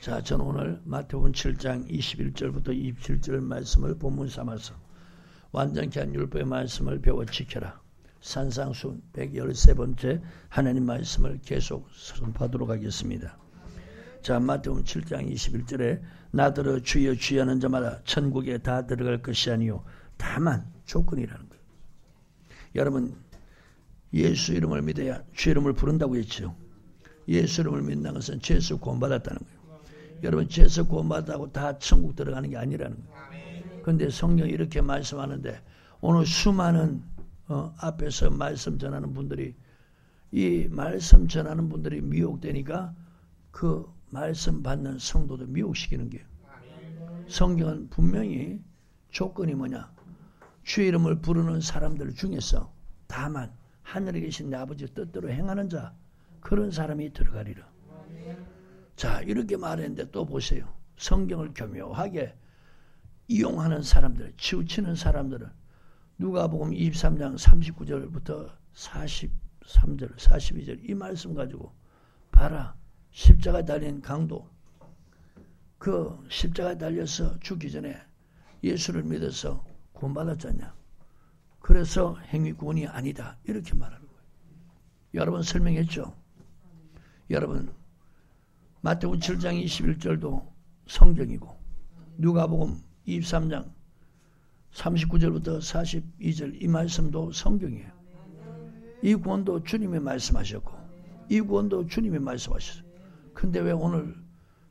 자, 저는 오늘 마태복음 7장 21절부터 27절 말씀을 본문 삼아서 완전케 한 율법의 말씀을 배워 지켜라. 산상순 113번째 하나님 말씀을 계속 선포하도록 하겠습니다. 자, 마태복음 7장 21절에 나더러 주여 주여 하는 자마다 천국에 다 들어갈 것이 아니요 다만 조건이라는 거예요. 여러분, 예수 이름을 믿어야 주 이름을 부른다고 했죠. 예수 이름을 믿는 것은 죄에서 구원받았다는 거예요. 여러분, 죄에서 구원받았다고 다 천국 들어가는 게 아니라는 거예요. 그런데 성경이 이렇게 말씀하는데 오늘 수많은 앞에서 말씀 전하는 분들이 이 말씀 전하는 분들이 미혹되니까 그 말씀 받는 성도도 미혹시키는 거예요. 성경은 분명히 조건이 뭐냐? 주의 이름을 부르는 사람들 중에서 다만 하늘에 계신 내 아버지 뜻대로 행하는 자, 그런 사람이 들어가리라. 자, 이렇게 말했는데 또 보세요. 성경을 교묘하게 이용하는 사람들, 치우치는 사람들은 누가복음 23장 39절부터 43절, 42절 이 말씀 가지고 봐라. 십자가에 달린 강도, 그 십자가에 달려서 죽기 전에 예수를 믿어서 구원받았잖냐. 그래서 행위 구원이 아니다. 이렇게 말하는 거예요. 여러분 설명했죠? 여러분 마태복음 7장 21절도 성경이고 누가복음 23장 39절부터 42절 이 말씀도 성경이에요. 이 구원도 주님이 말씀하셨고 이 구원도 주님이 말씀하셨어요. 근데 왜 오늘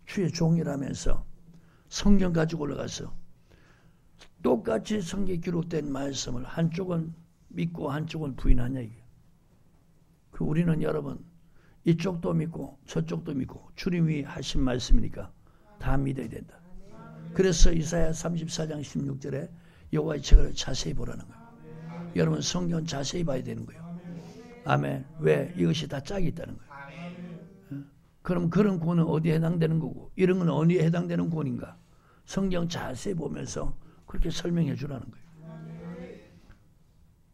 주의 종이라면서 성경 가지고 올라가서 똑같이 성경에 기록된 말씀을 한쪽은 믿고 한쪽은 부인하냐 이게. 그 우리는 여러분 이쪽도 믿고 저쪽도 믿고 주님이 하신 말씀이니까 다 믿어야 된다. 그래서 이사야 34장 16절에 여호와의 책을 자세히 보라는 거예요. 여러분 성경은 자세히 봐야 되는 거예요. 아멘. 왜? 이것이 다 짝이 있다는 거예요. 그럼 그런 구원은 어디에 해당되는 거고 이런 건 어디에 해당되는 구원인가? 성경 자세히 보면서 그렇게 설명해 주라는 거예요.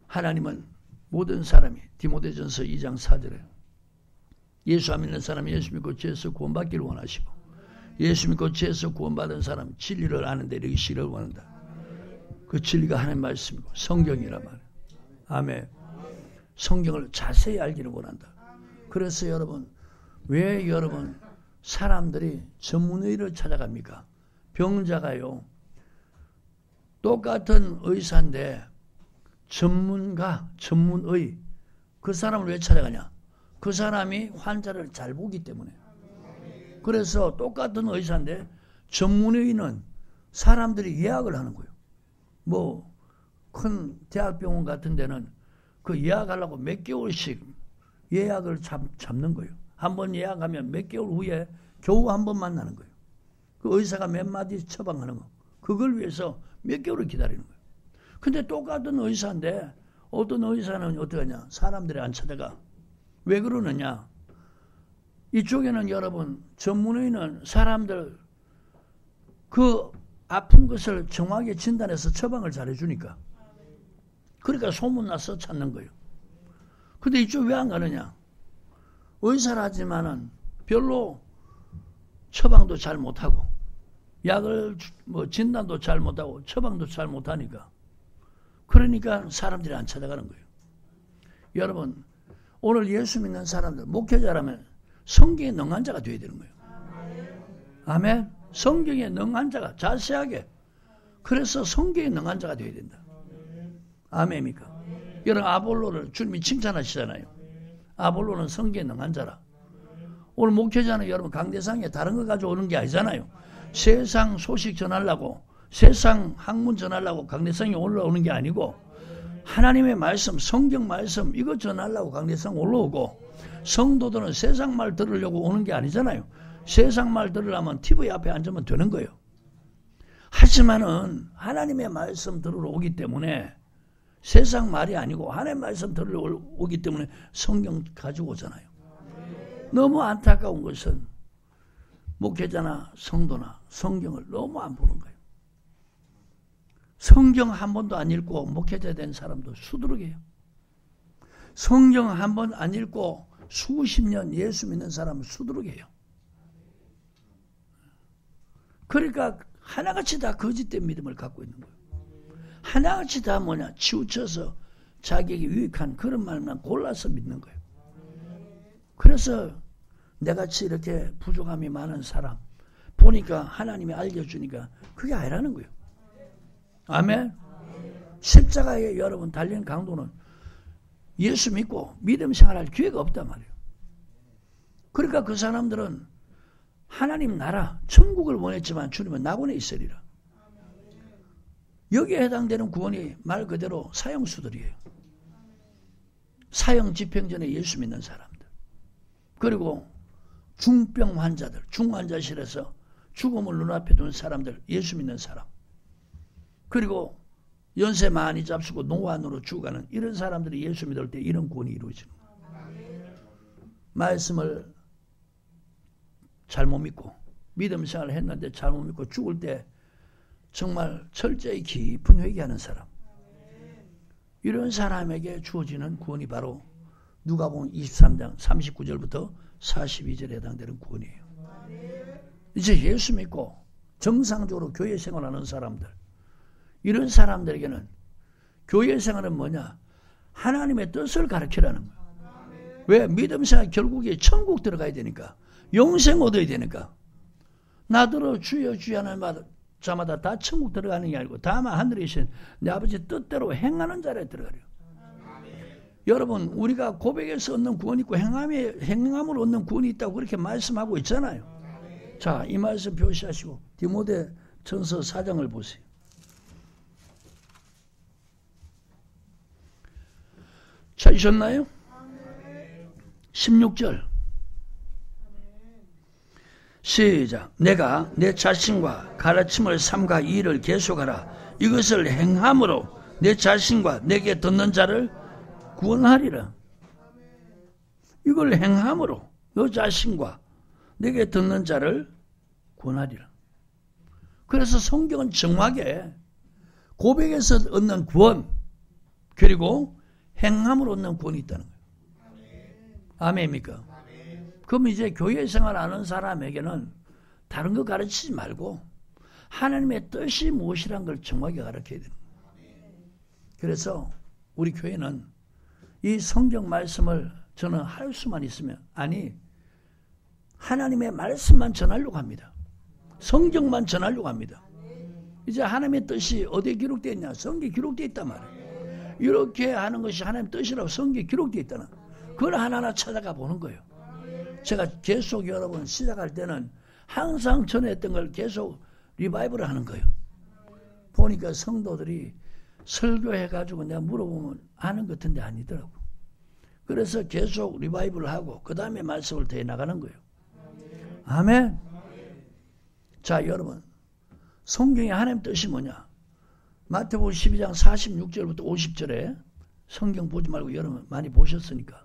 하나님은 모든 사람이 디모데전서 2장 4절에 예수 안 믿는 사람이 예수 믿고 죄에서 구원받기를 원하시고 예수 믿고 죄에서 구원받은 사람 진리를 아는 데 이르기를 원한다. 그 진리가 하나님 말씀이고 성경이란 말이에요. 아멘. 성경을 자세히 알기를 원한다. 그래서 여러분 왜 여러분 사람들이 전문의를 찾아갑니까? 병자가요 똑같은 의사인데 전문가, 전문의 그 사람을 왜 찾아가냐? 그 사람이 환자를 잘 보기 때문에. 그래서 똑같은 의사인데 전문의는 사람들이 예약을 하는 거예요. 뭐 큰 대학병원 같은 데는 그 예약하려고 몇 개월씩 예약을 잡는 거예요. 한 번 예약하면 몇 개월 후에 겨우 한 번 만나는 거예요. 그 의사가 몇 마디 처방하는 거. 그걸 위해서 몇 개월을 기다리는 거예요. 근데 똑같은 의사인데 어떤 의사는 어떻게 하냐? 사람들이 안 찾아가. 왜 그러느냐? 이쪽에는 여러분 전문의는 사람들 그 아픈 것을 정확하게 진단해서 처방을 잘해주니까. 그러니까 소문나서 찾는 거예요. 근데 이쪽 왜 안 가느냐? 의사라지만은 별로 처방도 잘 못하고 약을 뭐 진단도 잘 못하고 처방도 잘 못하니까 그러니까 사람들이 안 찾아가는 거예요. 여러분 오늘 예수 믿는 사람들 목회자라면 성경에 능한 자가 되어야 되는 거예요. 아멘. 성경에 능한 자가 자세하게 그래서 성경에 능한 자가 되어야 된다. 아멘입니까? 여러분 아볼로를 주님이 칭찬하시잖아요. 아볼로는 성경에 능한 자라. 오늘 목회자는 여러분 강대상에 다른 거 가지고 오는 게 아니잖아요. 세상 소식 전하려고 세상 학문 전하려고 강대상에 올라오는 게 아니고 하나님의 말씀 성경 말씀 이거 전하려고 강대상 올라오고 성도들은 세상 말 들으려고 오는 게 아니잖아요. 세상 말 들으려면 TV 앞에 앉으면 되는 거예요. 하지만은 하나님의 말씀 들으러 오기 때문에 세상 말이 아니고 하나님의 말씀 들으러 오기 때문에 성경 가지고 오잖아요. 너무 안타까운 것은 목회자나 성도나 성경을 너무 안 보는 거예요. 성경 한 번도 안 읽고 목회자 된 사람도 수두룩해요. 성경 한 번 안 읽고 수십 년 예수 믿는 사람은 수두룩해요. 그러니까 하나같이 다 거짓된 믿음을 갖고 있는 거예요. 하나같이 다 뭐냐? 치우쳐서 자기에게 유익한 그런 말만 골라서 믿는 거예요. 그래서 내같이 이렇게 부족함이 많은 사람 보니까 하나님이 알려주니까 그게 아니라는 거예요. 아멘. 십자가에 여러분 달린 강도는 예수 믿고 믿음 생활할 기회가 없단 말이에요. 그러니까 그 사람들은 하나님 나라 천국을 원했지만 주님은 낙원에 있으리라. 여기에 해당되는 구원이 말 그대로 사형수들이에요. 사형 집행전에 예수 믿는 사람들, 그리고 중병 환자들, 중환자실에서 죽음을 눈앞에 둔 사람들, 예수 믿는 사람, 그리고 연세 많이 잡수고 노안으로 죽어가는 이런 사람들이 예수 믿을 때 이런 구원이 이루어지는 거예요. 말씀을 잘못 믿고 믿음 생활을 했는데 잘못 믿고 죽을 때 정말 철저히 깊은 회개하는 사람, 이런 사람에게 주어지는 구원이 바로 누가복음 23장 39절부터 42절에 해당되는 구원이에요. 이제 예수 믿고 정상적으로 교회 생활하는 사람들, 이런 사람들에게는 교회 생활은 뭐냐? 하나님의 뜻을 가르치라는 거예요. 왜? 믿음 생활 결국에 천국 들어가야 되니까, 영생 얻어야 되니까. 나더러 주여 주여 하는 자마다 다 천국 들어가는 게 아니고 다만 하늘에 계신 내 아버지 뜻대로 행하는 자리에 들어가려. 여러분, 우리가 고백에서 얻는 구원이 있고 행함으로 얻는 구원이 있다고 그렇게 말씀하고 있잖아요. 자, 이 말씀 표시하시고 디모데 전서 4장을 보세요. 찾으셨나요? 16절 시작. 내가 내 자신과 가르침을 삼가 이 일을 계속하라. 이것을 행함으로 내 자신과 내게 듣는 자를 구원하리라. 이걸 행함으로 너 자신과 내게 듣는 자를 구원하리라. 그래서 성경은 정확하게 고백에서 얻는 구원, 그리고 행함으로 얻는 구원이 있다는 거예요. 아멘입니까? 그럼 이제 교회 생활하는 사람에게는 다른 거 가르치지 말고 하나님의 뜻이 무엇이란 걸 정확하게 가르쳐야 되는 거예요. 그래서 우리 교회는 이 성경 말씀을 저는 할 수만 있으면, 아니 하나님의 말씀만 전하려고 합니다. 성경만 전하려고 합니다. 이제 하나님의 뜻이 어디에 기록되어 있냐? 성경에 기록되어 있단 말이에요. 이렇게 하는 것이 하나님의 뜻이라고 성경에 기록되어 있다는, 그걸 하나하나 찾아가 보는 거예요. 제가 계속 여러분 시작할 때는 항상 전했던 걸 계속 리바이벌을 하는 거예요. 보니까 성도들이 설교해가지고 내가 물어보면 아는 것 같은데 아니더라고. 그래서 계속 리바이벌을 하고 그 다음에 말씀을 더 해나가는 거예요. 아멘. 자, 여러분, 성경의 하나님 뜻이 뭐냐? 마태복음 12장 46절부터 50절에 성경 보지 말고 여러분 많이 보셨으니까,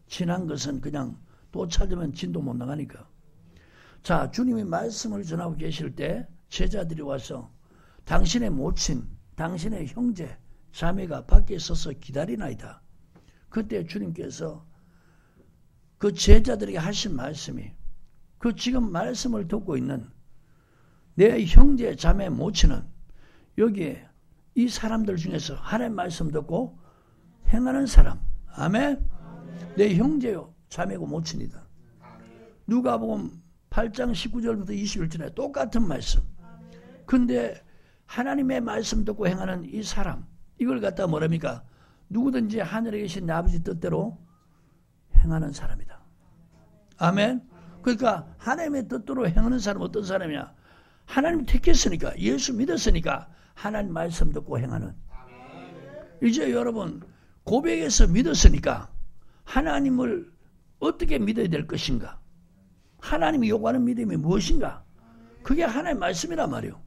지난 것은 그냥 또 찾으면 진도 못 나가니까. 자, 주님이 말씀을 전하고 계실 때 제자들이 와서 당신의 모친, 당신의 형제, 자매가 밖에 서서 기다리나이다. 그때 주님께서 그 제자들에게 하신 말씀이, 그 지금 말씀을 듣고 있는 내 형제, 자매, 모친은 여기에 이 사람들 중에서 하나님의 말씀 듣고 행하는 사람, 아멘? 내 형제요 자매고 모친이다. 누가복음 8장 19절부터 21절에 똑같은 말씀. 근데 하나님의 말씀 듣고 행하는 이 사람, 이걸 갖다 뭐랍니까? 누구든지 하늘에 계신 내 아버지 뜻대로 행하는 사람이다. 아멘. 그러니까 하나님의 뜻대로 행하는 사람은 어떤 사람이냐? 하나님 택했으니까, 예수 믿었으니까 하나님 말씀 듣고 행하는. 이제 여러분 고백에서 믿었으니까 하나님을 어떻게 믿어야 될 것인가? 하나님이 요구하는 믿음이 무엇인가? 그게 하나님의 말씀이란 말이에요.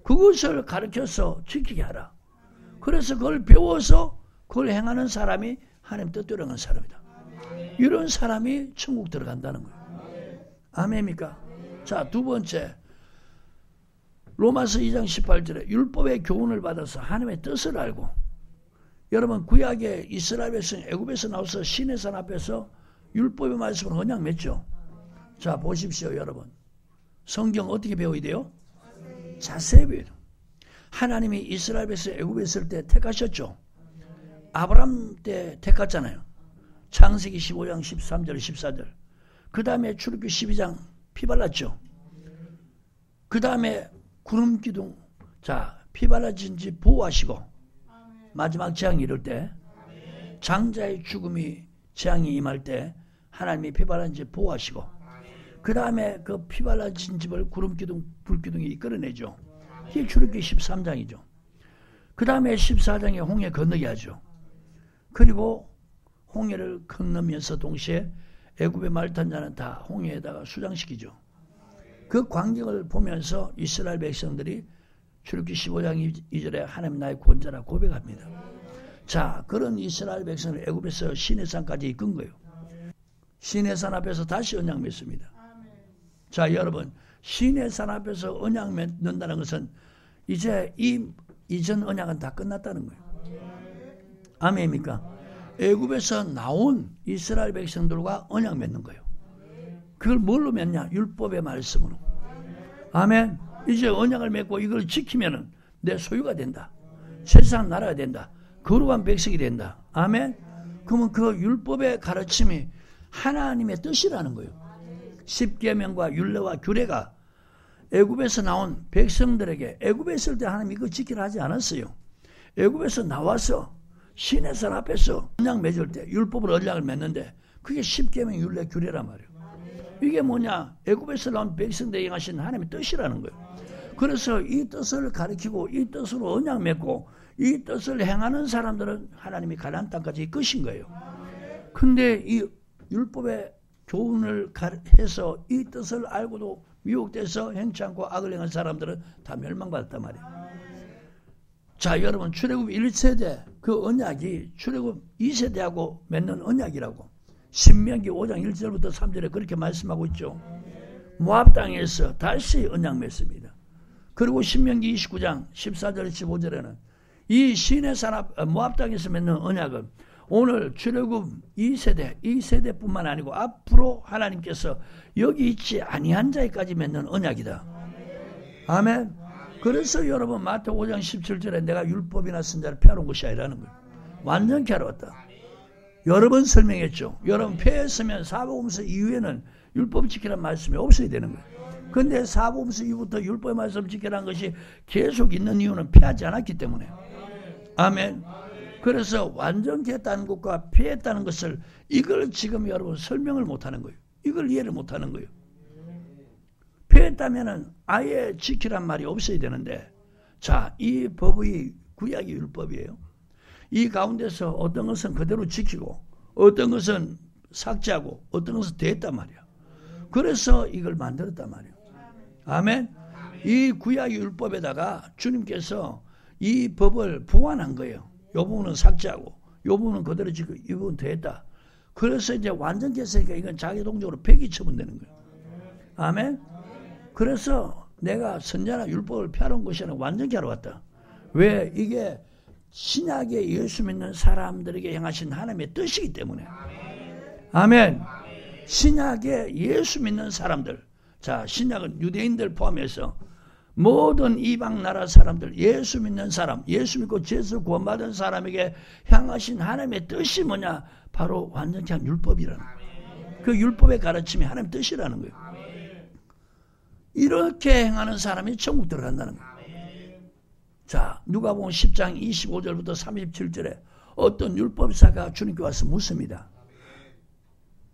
그것을 가르쳐서 지키게 하라. 그래서 그걸 배워서 그걸 행하는 사람이 하나님 뜻대로 행하는 사람이다. 이런 사람이 천국 들어간다는 거예요. 아멘입니까? 자, 두 번째, 로마서 2장 18절에 율법의 교훈을 받아서 하나님의 뜻을 알고, 여러분 구약의 이스라엘 백성 애굽에서 나와서 시내산 앞에서 율법의 말씀을 언약 맺죠. 자, 보십시오. 여러분 성경 어떻게 배워야 돼요? 자세히 배워야 돼요. 하나님이 이스라엘 백성 애굽에 있을 때 택하셨죠. 아브라함 때 택했잖아요. 창세기 15장 13절 14절. 그 다음에 출애굽기 12장 피 발랐죠. 그 다음에 구름 기둥, 자, 피 발라진 지 보호하시고, 마지막 재앙이 이럴 때, 장자의 죽음이 재앙이 임할 때 하나님이 피 발라진 지 보호하시고, 그 다음에 그 피 발라진 집을 구름 기둥, 불 기둥이 이끌어내죠. 이게 출애굽기 13장이죠. 그 다음에 14장에 홍해 건너게 하죠. 그리고 홍해를 건너면서 동시에 애굽의 말 탄 자는 다 홍해에다가 수장시키죠. 그 광경을 보면서 이스라엘 백성들이 출애굽기 15장 2절에 하나님 나의 구원자라 고백합니다. 자, 그런 이스라엘 백성을 애굽에서 시내산까지 이끈 거예요. 시내산 앞에서 다시 언약 맺습니다. 자, 여러분, 시내산 앞에서 언약 맺는다는 것은 이제 이전 언약은 다 끝났다는 거예요. 아멘입니까? 애굽에서 나온 이스라엘 백성들과 언약 맺는 거예요. 그걸 뭘로 맺냐? 율법의 말씀으로. 아멘. 이제 언약을 맺고 이걸 지키면은 내 소유가 된다. 세상 나라가 된다. 거룩한 백성이 된다. 아멘. 그러면 그 율법의 가르침이 하나님의 뜻이라는 거예요. 십계명과 율례와 규례가 애굽에서 나온 백성들에게, 애굽에 있을 때 하나님이 이거 지키라 하지 않았어요. 애굽에서 나와서 시내산 앞에서 언약 맺을 때 율법을 언약을 맺는데 그게 십계명 율례 규례란 말이에요. 이게 뭐냐? 애굽에서 나온 백성들에게 행하신 하나님의 뜻이라는 거예요. 그래서 이 뜻을 가리키고 이 뜻으로 언약 맺고 이 뜻을 행하는 사람들은 하나님이 가나안 땅까지 이끄신 거예요. 근데 이 율법의 교훈을 해서 이 뜻을 알고도 미혹돼서 행치 않고 악을 행한 사람들은 다 멸망받았단 말이에요. 자, 여러분, 출애굽 1세대 그 언약이 출애굽 2세대하고 맺는 언약이라고 신명기 5장 1절부터 3절에 그렇게 말씀하고 있죠. 모압 땅에서 다시 언약 맺습니다. 그리고 신명기 29장 14절 15절에는 이 시내산 앞 모압 땅에서 맺는 언약은 오늘 출애굽 2세대뿐만 아니고 앞으로 하나님께서 여기 있지 아니한 자에까지 맺는 언약이다. 아멘. 그래서 여러분 마태복음 5장 17절에 내가 율법이나 선자를 펴놓은 것이 아니라는 거예요. 완전히 펴놓았다. 여러 번 설명했죠. 여러분 폐했으면 사복음서 이후에는 율법 지키라는 말씀이 없어야 되는 거예요. 그런데 사복음서 이후부터 율법의 말씀 지키라는 것이 계속 있는 이유는 폐하지 않았기 때문에. 아멘. 그래서 완전히 했다는 것과 폐했다는 것을 이걸 지금 여러분 설명을 못하는 거예요. 이걸 이해를 못하는 거예요. 폐했다면은 아예 지키란 말이 없어야 되는데, 자, 이 법의 구약이 율법이에요. 이 가운데서 어떤 것은 그대로 지키고 어떤 것은 삭제하고 어떤 것은 더했단 말이야. 그래서 이걸 만들었단 말이에요. 아멘. 이 구약 율법에다가 주님께서 이 법을 보완한 거예요. 이 부분은 삭제하고 이 부분은 그대로 지키고 이 부분은 더했다. 그래서 이제 완전히 했으니까 이건 자기동적으로 폐기 처분되는 거예요. 아멘. 그래서 내가 선자나 율법을 펴놓은 것이 아니라 완전히 하러 왔다. 왜? 이게 신약에 예수 믿는 사람들에게 행하신 하나님의 뜻이기 때문에. 아멘. 신약에 예수 믿는 사람들, 자, 신약은 유대인들 포함해서 모든 이방 나라 사람들, 예수 믿는 사람, 예수 믿고 죄에서 구원받은 사람에게 향하신 하나님의 뜻이 뭐냐? 바로 완전히 한 율법이라는 거예요. 그 율법의 가르침이 하나님의 뜻이라는 거예요. 이렇게 행하는 사람이 천국 들어간다는 거예요. 자, 누가복음 10장 25절부터 37절에 어떤 율법사가 주님께 와서 묻습니다.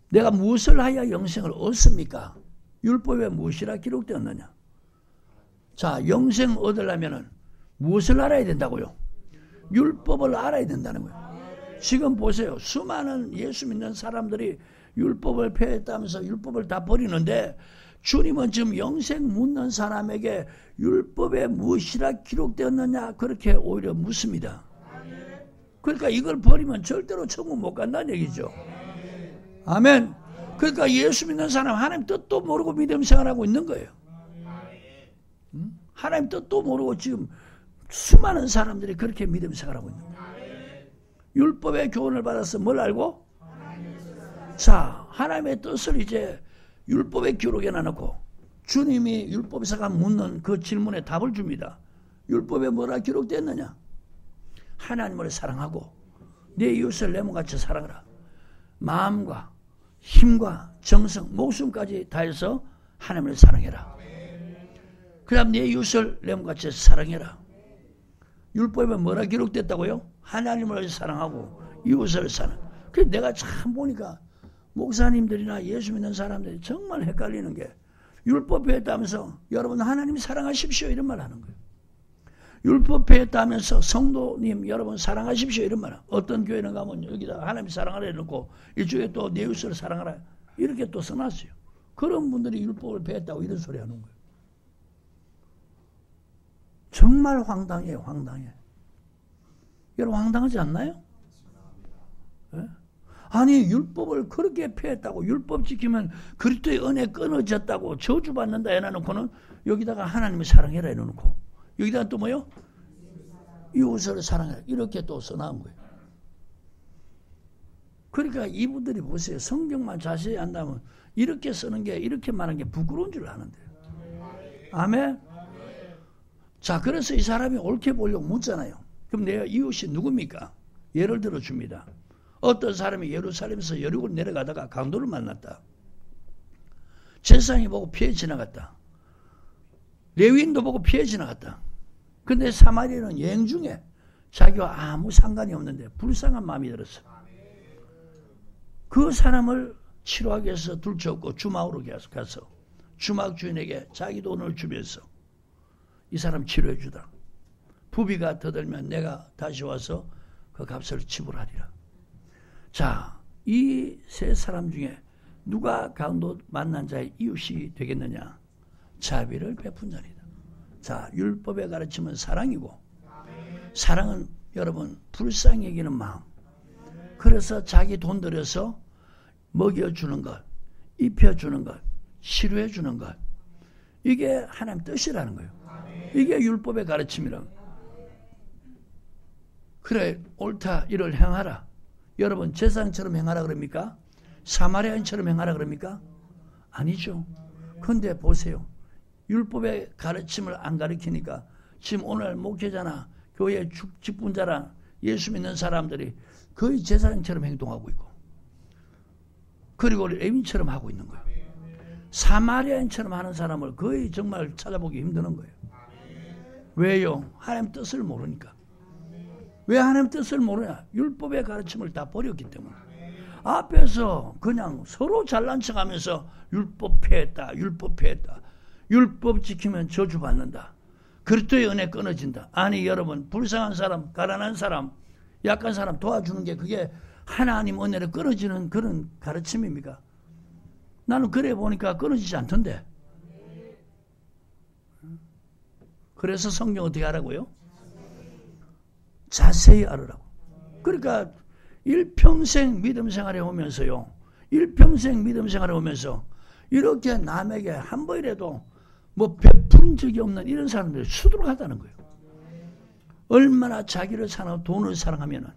내가 무엇을 하여 영생을 얻습니까? 율법에 무엇이라 기록되었느냐? 자, 영생 얻으려면 무엇을 알아야 된다고요? 율법을 알아야 된다는 거예요. 지금 보세요. 수많은 예수 믿는 사람들이 율법을 폐했다면서 율법을 다 버리는데 주님은 지금 영생 묻는 사람에게 율법에 무엇이라 기록되었느냐 그렇게 오히려 묻습니다. 그러니까 이걸 버리면 절대로 천국 못 간다는 얘기죠. 아멘. 그러니까 예수 믿는 사람 하나님 뜻도 모르고 믿음 생활하고 있는 거예요. 하나님 뜻도 모르고 지금 수많은 사람들이 그렇게 믿음 생활하고 있는 거예요. 율법의 교훈을 받아서 뭘 알고? 자, 하나님의 뜻을 이제 율법의 기록에 놔놓고 주님이 율법사가 묻는 그 질문에 답을 줍니다. 율법에 뭐라 기록됐느냐? 하나님을 사랑하고 내 이웃을 내 몸같이 사랑하라. 마음과 힘과 정성, 목숨까지 다해서 하나님을 사랑해라. 그 다음 내 이웃을 내 몸같이 사랑해라. 율법에 뭐라 기록됐다고요? 하나님을 사랑하고 이웃을 사랑. 그래서 내가 참 보니까 목사님들이나 예수 믿는 사람들이 정말 헷갈리는 게 율법에 했다면서 여러분 하나님 사랑하십시오 이런 말 하는 거예요. 율법에 했다면서 성도님 여러분 사랑하십시오 이런 말. 어떤 교회는 가면 여기다 하나님 사랑하라 해놓고 이쪽에 또 내 이웃을 사랑하라 이렇게 또 써놨어요. 그런 분들이 율법을 배웠다고 이런 소리 하는 거예요. 정말 황당해요. 황당해. 여러분 황당하지 않나요? 네? 아니 율법을 그렇게 폐했다고 율법 지키면 그리스도의 은혜 끊어졌다고 저주받는다 해놔놓고는 여기다가 하나님을 사랑해라 해놓고 여기다가 또 뭐요? 이웃을 사랑해라 이렇게 또 써놓은 거예요. 그러니까 이분들이 보세요. 성경만 자세히 안다면 이렇게 쓰는 게 이렇게 말하는 게 부끄러운 줄 아는데요. 아멘? 자 그래서 이 사람이 옳게 보려고 묻잖아요. 그럼 내 이웃이 누굽니까? 예를 들어 줍니다. 어떤 사람이 예루살렘에서 여리고를 내려가다가 강도를 만났다. 제사장이 보고 피해 지나갔다. 레위인도 보고 피해 지나갔다. 근데 사마리아는 여행 중에 자기와 아무 상관이 없는데 불쌍한 마음이 들었어. 그 사람을 치료하기 위해서 둘째없고 주막으로 가서 주막 주인에게 자기 돈을 주면서 이 사람 치료해 주다. 부비가 더 들면 내가 다시 와서 그 값을 지불하리라. 자, 이 세 사람 중에 누가 강도 만난 자의 이웃이 되겠느냐? 자비를 베푼 자이다. 자, 율법의 가르침은 사랑이고 사랑은 여러분 불쌍히 여기는 마음. 그래서 자기 돈 들여서 먹여주는 것, 입혀주는 것, 치료해주는 것. 이게 하나님 뜻이라는 거예요. 이게 율법의 가르침이라는 거예요. 그래 옳다 이를 행하라. 여러분 제사장처럼 행하라 그럽니까? 사마리아인처럼 행하라 그럽니까? 아니죠. 그런데 보세요. 율법의 가르침을 안 가르치니까 지금 오늘 목회자나 교회 직분자나 예수 믿는 사람들이 거의 제사장처럼 행동하고 있고 그리고 레위인처럼 하고 있는 거예요. 사마리아인처럼 하는 사람을 거의 정말 찾아보기 힘드는 거예요. 왜요? 하나님 뜻을 모르니까. 왜 하나님 뜻을 모르냐? 율법의 가르침을 다 버렸기 때문에. 앞에서 그냥 서로 잘난 척하면서 율법 폐했다. 율법 폐했다. 율법 지키면 저주받는다. 그리스도의 은혜 끊어진다. 아니 여러분 불쌍한 사람, 가난한 사람, 약한 사람 도와주는 게 그게 하나님 은혜를 끊어지는 그런 가르침입니까? 나는 그래 보니까 끊어지지 않던데. 그래서 성경 어떻게 하라고요? 자세히 알으라고. 그러니까 일평생 믿음 생활에 오면서요. 일평생 믿음 생활에 오면서 이렇게 남에게 한 번이라도 뭐 베푼 적이 없는 이런 사람들이 수두룩하다는 거예요. 얼마나 자기를 사랑하고 돈을 사랑하면은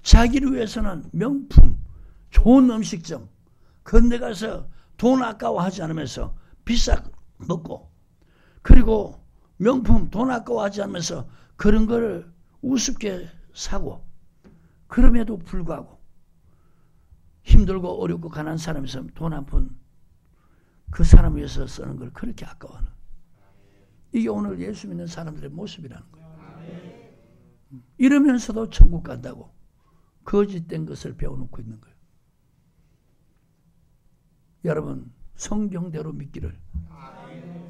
자기를 위해서는 명품, 좋은 음식점 건네가서 돈 아까워하지 않으면서 비싸 먹고 그리고 명품 돈 아까워하지 않으면서 그런 거를 우습게 사고 그럼에도 불구하고 힘들고 어렵고 가난한 사람이 있으면 돈 한 푼 그 사람 위해서 쓰는 걸 그렇게 아까워하는 이게 오늘 예수 믿는 사람들의 모습이라는 거예요. 이러면서도 천국 간다고 거짓된 것을 배워놓고 있는 거예요. 여러분 성경대로 믿기를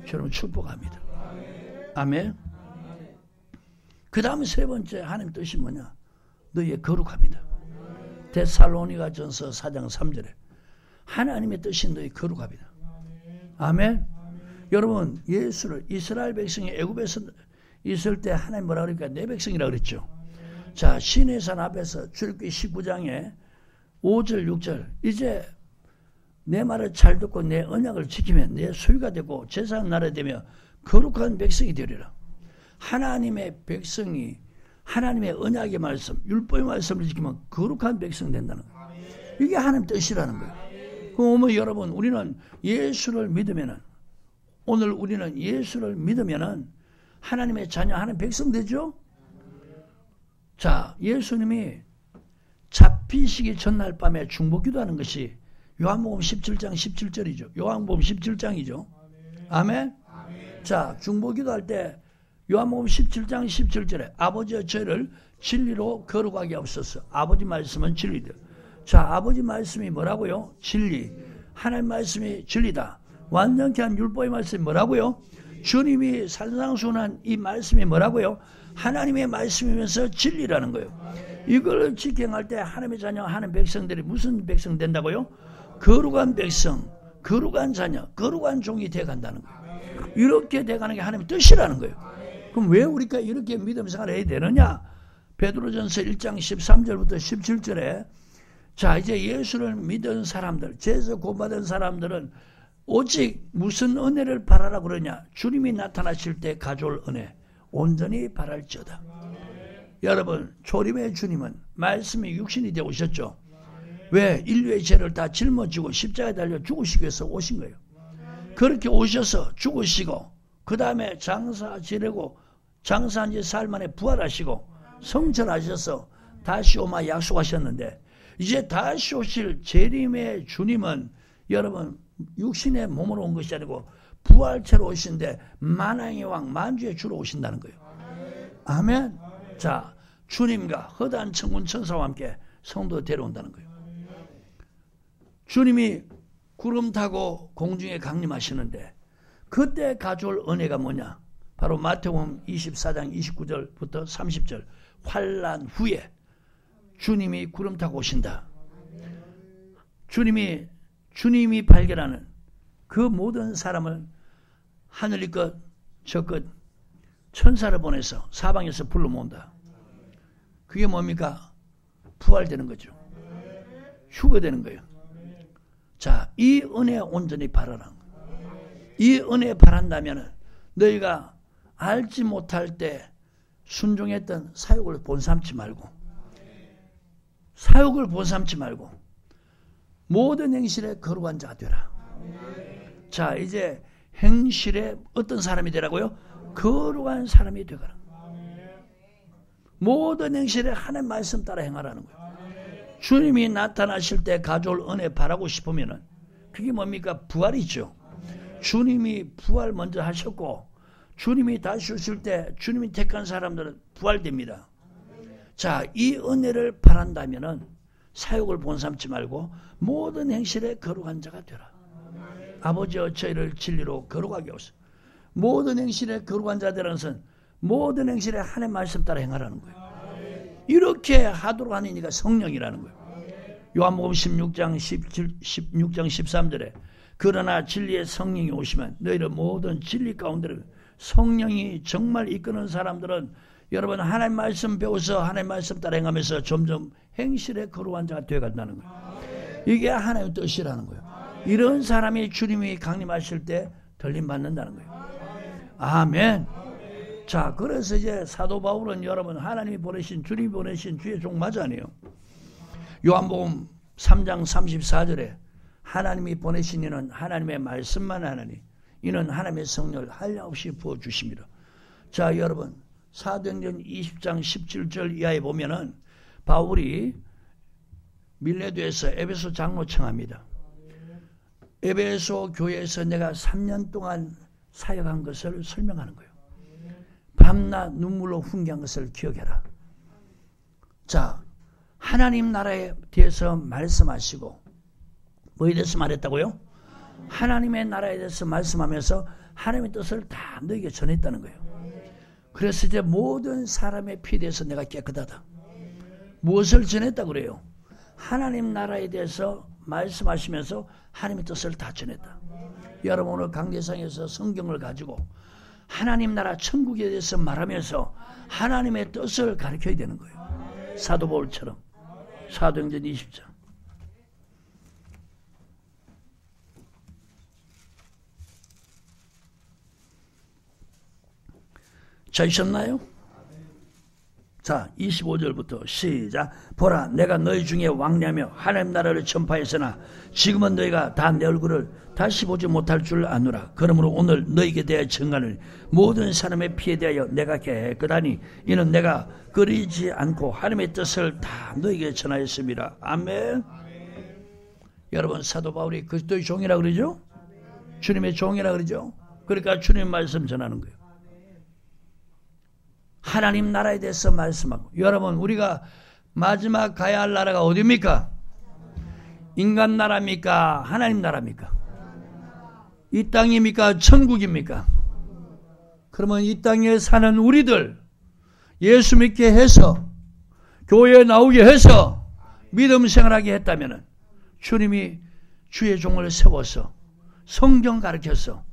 저는 축복합니다. 아멘. 그 다음에 세 번째 하나님 뜻이 뭐냐? 너희의 거룩함이다. 데살로니가 전서 4장 3절에 하나님의 뜻이 너희 거룩함이다. 아멘. 여러분 예수를 이스라엘 백성이 애굽에서 있을 때 하나님 뭐라 그러니까 내 백성이라 그랬죠. 자 시내산 앞에서 출애굽기 19장에 5절 6절 이제 내 말을 잘 듣고 내 언약을 지키면 내 소유가 되고 제사장 나라가 되며 거룩한 백성이 되리라. 하나님의 백성이 하나님의 언약의 말씀, 율법의 말씀을 지키면 거룩한 백성이 된다는 거예요. 이게 하나님 뜻이라는 거예요. 그러면 여러분 우리는 예수를 믿으면 오늘 우리는 예수를 믿으면은 하나님의 자녀, 하나님의 백성 되죠? 자, 예수님이 잡히시기 전날 밤에 중보기도하는 것이 요한복음 17장 17절이죠. 요한복음 17장이죠. 아멘? 자, 중보기도할 때 요한복음 17장 17절에 아버지여 저희를 진리로 거룩하게 하옵소서. 아버지 말씀은 진리다. 자, 아버지 말씀이 뭐라고요? 진리. 하나님 말씀이 진리다. 완전케 한 율법의 말씀이 뭐라고요? 주님이 산상수훈한 이 말씀이 뭐라고요? 하나님의 말씀이면서 진리라는 거예요. 이걸 직행할 때 하나님의 자녀, 하나님 백성들이 무슨 백성 된다고요? 거룩한 백성, 거룩한 자녀, 거룩한 종이 돼간다는 거예요. 이렇게 돼가는 게 하나님의 뜻이라는 거예요. 그럼 왜 우리가 이렇게 믿음 생활을 해야 되느냐? 베드로전서 1장 13절부터 17절에 자, 이제 예수를 믿은 사람들, 죄에서 구원받은 사람들은 오직 무슨 은혜를 바라라 그러냐? 주님이 나타나실 때 가져올 은혜 온전히 바랄지어다. 여러분, 초림의 주님은 말씀이 육신이 되어 오셨죠. 왜? 인류의 죄를 다 짊어지고 십자가에 달려 죽으시기 위해서 오신 거예요. 그렇게 오셔서 죽으시고 그 다음에 장사 지내고 장사한 지 사흘 만에 부활하시고 성천하셔서 다시 오마 약속하셨는데 이제 다시 오실 재림의 주님은 여러분 육신의 몸으로 온 것이 아니고 부활체로 오신데 만왕의 왕 만주의 주로 오신다는 거예요. 아멘. 자, 주님과 허다한 천군 천사와 함께 성도 데려온다는 거예요. 주님이 구름 타고 공중에 강림하시는데 그때 가져올 은혜가 뭐냐? 바로 마태복음 24장 29절부터 30절 환난 후에 주님이 구름 타고 오신다. 주님이 발견하는 그 모든 사람을 하늘이 것 저 것 천사를 보내서 사방에서 불러 모은다. 그게 뭡니까? 부활되는 거죠. 휴거되는 거예요. 자, 이 은혜 온전히 바라라. 이 은혜 바란다면 너희가 알지 못할 때 순종했던 사욕을 본삼지 말고 모든 행실에 거룩한 자가 되라. 자, 이제 행실에 어떤 사람이 되라고요? 거룩한 사람이 되거라. 모든 행실에 하나님 말씀 따라 행하라는 거예요. 주님이 나타나실 때 가져올 은혜 바라고 싶으면은 그게 뭡니까? 부활이죠. 주님이 부활 먼저 하셨고 주님이 다시 오실 때 주님이 택한 사람들은 부활됩니다. 자, 이 은혜를 바란다면은 사욕을 본삼지 말고 모든 행실에 거룩한 자가 되라. 아버지여 저희를 진리로 거룩하게 하소서. 모든 행실에 거룩한 자들은 모든 행실에 하나님 말씀 따라 행하라는 거예요. 이렇게 하도록 하는 이가 성령이라는 거예요. 요한복음 16장 13절에 그러나 진리의 성령이 오시면 너희를 모든 진리 가운데를 성령이 정말 이끄는 사람들은 여러분 하나님 말씀 배워서 하나님 말씀 따라 행하면서 점점 행실에 거룩한 자가 되어간다는 거예요. 이게 하나님의 뜻이라는 거예요. 이런 사람이 주님이 강림하실 때 들림 받는다는 거예요. 아멘. 자, 그래서 이제 사도 바울은 여러분 하나님이 보내신 주님이 보내신 주의 종 맞아 아니에요? 요한복음 3장 34절에 하나님이 보내신 이는 하나님의 말씀만 하나니 이는 하나님의 성령을 한량없이 부어주십니다. 자, 여러분 사도행전 20장 17절 이하에 보면은 바울이 밀레도에서 에베소 장로 청합니다. 에베소 교회에서 내가 3년 동안 사역한 것을 설명하는 거예요. 밤낮 눈물로 훈계한 것을 기억해라. 자, 하나님 나라에 대해서 말씀하시고 뭐에 대해서 말했다고요? 하나님의 나라에 대해서 말씀하면서 하나님의 뜻을 다 너에게 전했다는 거예요. 그래서 이제 모든 사람의 피에 대해서 내가 깨끗하다. 무엇을 전했다고 그래요? 하나님 나라에 대해서 말씀하시면서 하나님의 뜻을 다 전했다. 여러분 오늘 강대상에서 성경을 가지고 하나님 나라 천국에 대해서 말하면서 하나님의 뜻을 가르쳐야 되는 거예요. 사도 바울처럼. 사도행전 20장. 찾으셨나요? 자, 25절부터 시작. 보라, 내가 너희 중에 왕래하며 하나님 나라를 전파했으나 지금은 너희가 다 내 얼굴을 다시 보지 못할 줄 아노라. 그러므로 오늘 너희에게 대하여 증언을 모든 사람의 피에 대하여 내가 깨끗하니 이는 내가 끊이지 않고 하나님의 뜻을 다 너희에게 전하였습니다. 아멘. 여러분, 사도 바울이 그리스도의 종이라 그러죠? 주님의 종이라 그러죠? 그러니까 주님 말씀 전하는 거예요. 하나님 나라에 대해서 말씀하고. 여러분, 우리가 마지막 가야 할 나라가 어디입니까? 인간 나라입니까? 하나님 나라입니까? 이 땅입니까? 천국입니까? 그러면 이 땅에 사는 우리들 예수 믿게 해서 교회에 나오게 해서 믿음 생활하게 했다면 주님이 주의 종을 세워서 성경 가르쳐서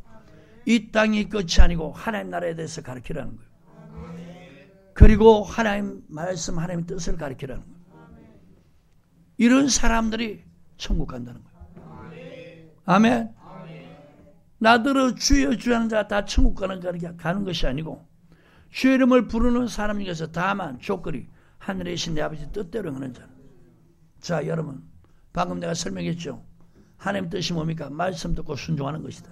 이 땅이 끝이 아니고 하나님 나라에 대해서 가르치라는 거예요. 그리고 하나님 말씀, 하나님의 뜻을 가르치라는 거예요. 이런 사람들이 천국 간다는 거예요. 아멘. 나더러 주여 주여 하는 자가 다 천국 가는 것이 아니고 주의 이름을 부르는 사람 중에서 다만 조건이 하늘에 계신 내 아버지 뜻대로 하는 자는. 자, 여러분, 방금 내가 설명했죠. 하나님 뜻이 뭡니까? 말씀 듣고 순종하는 것이다.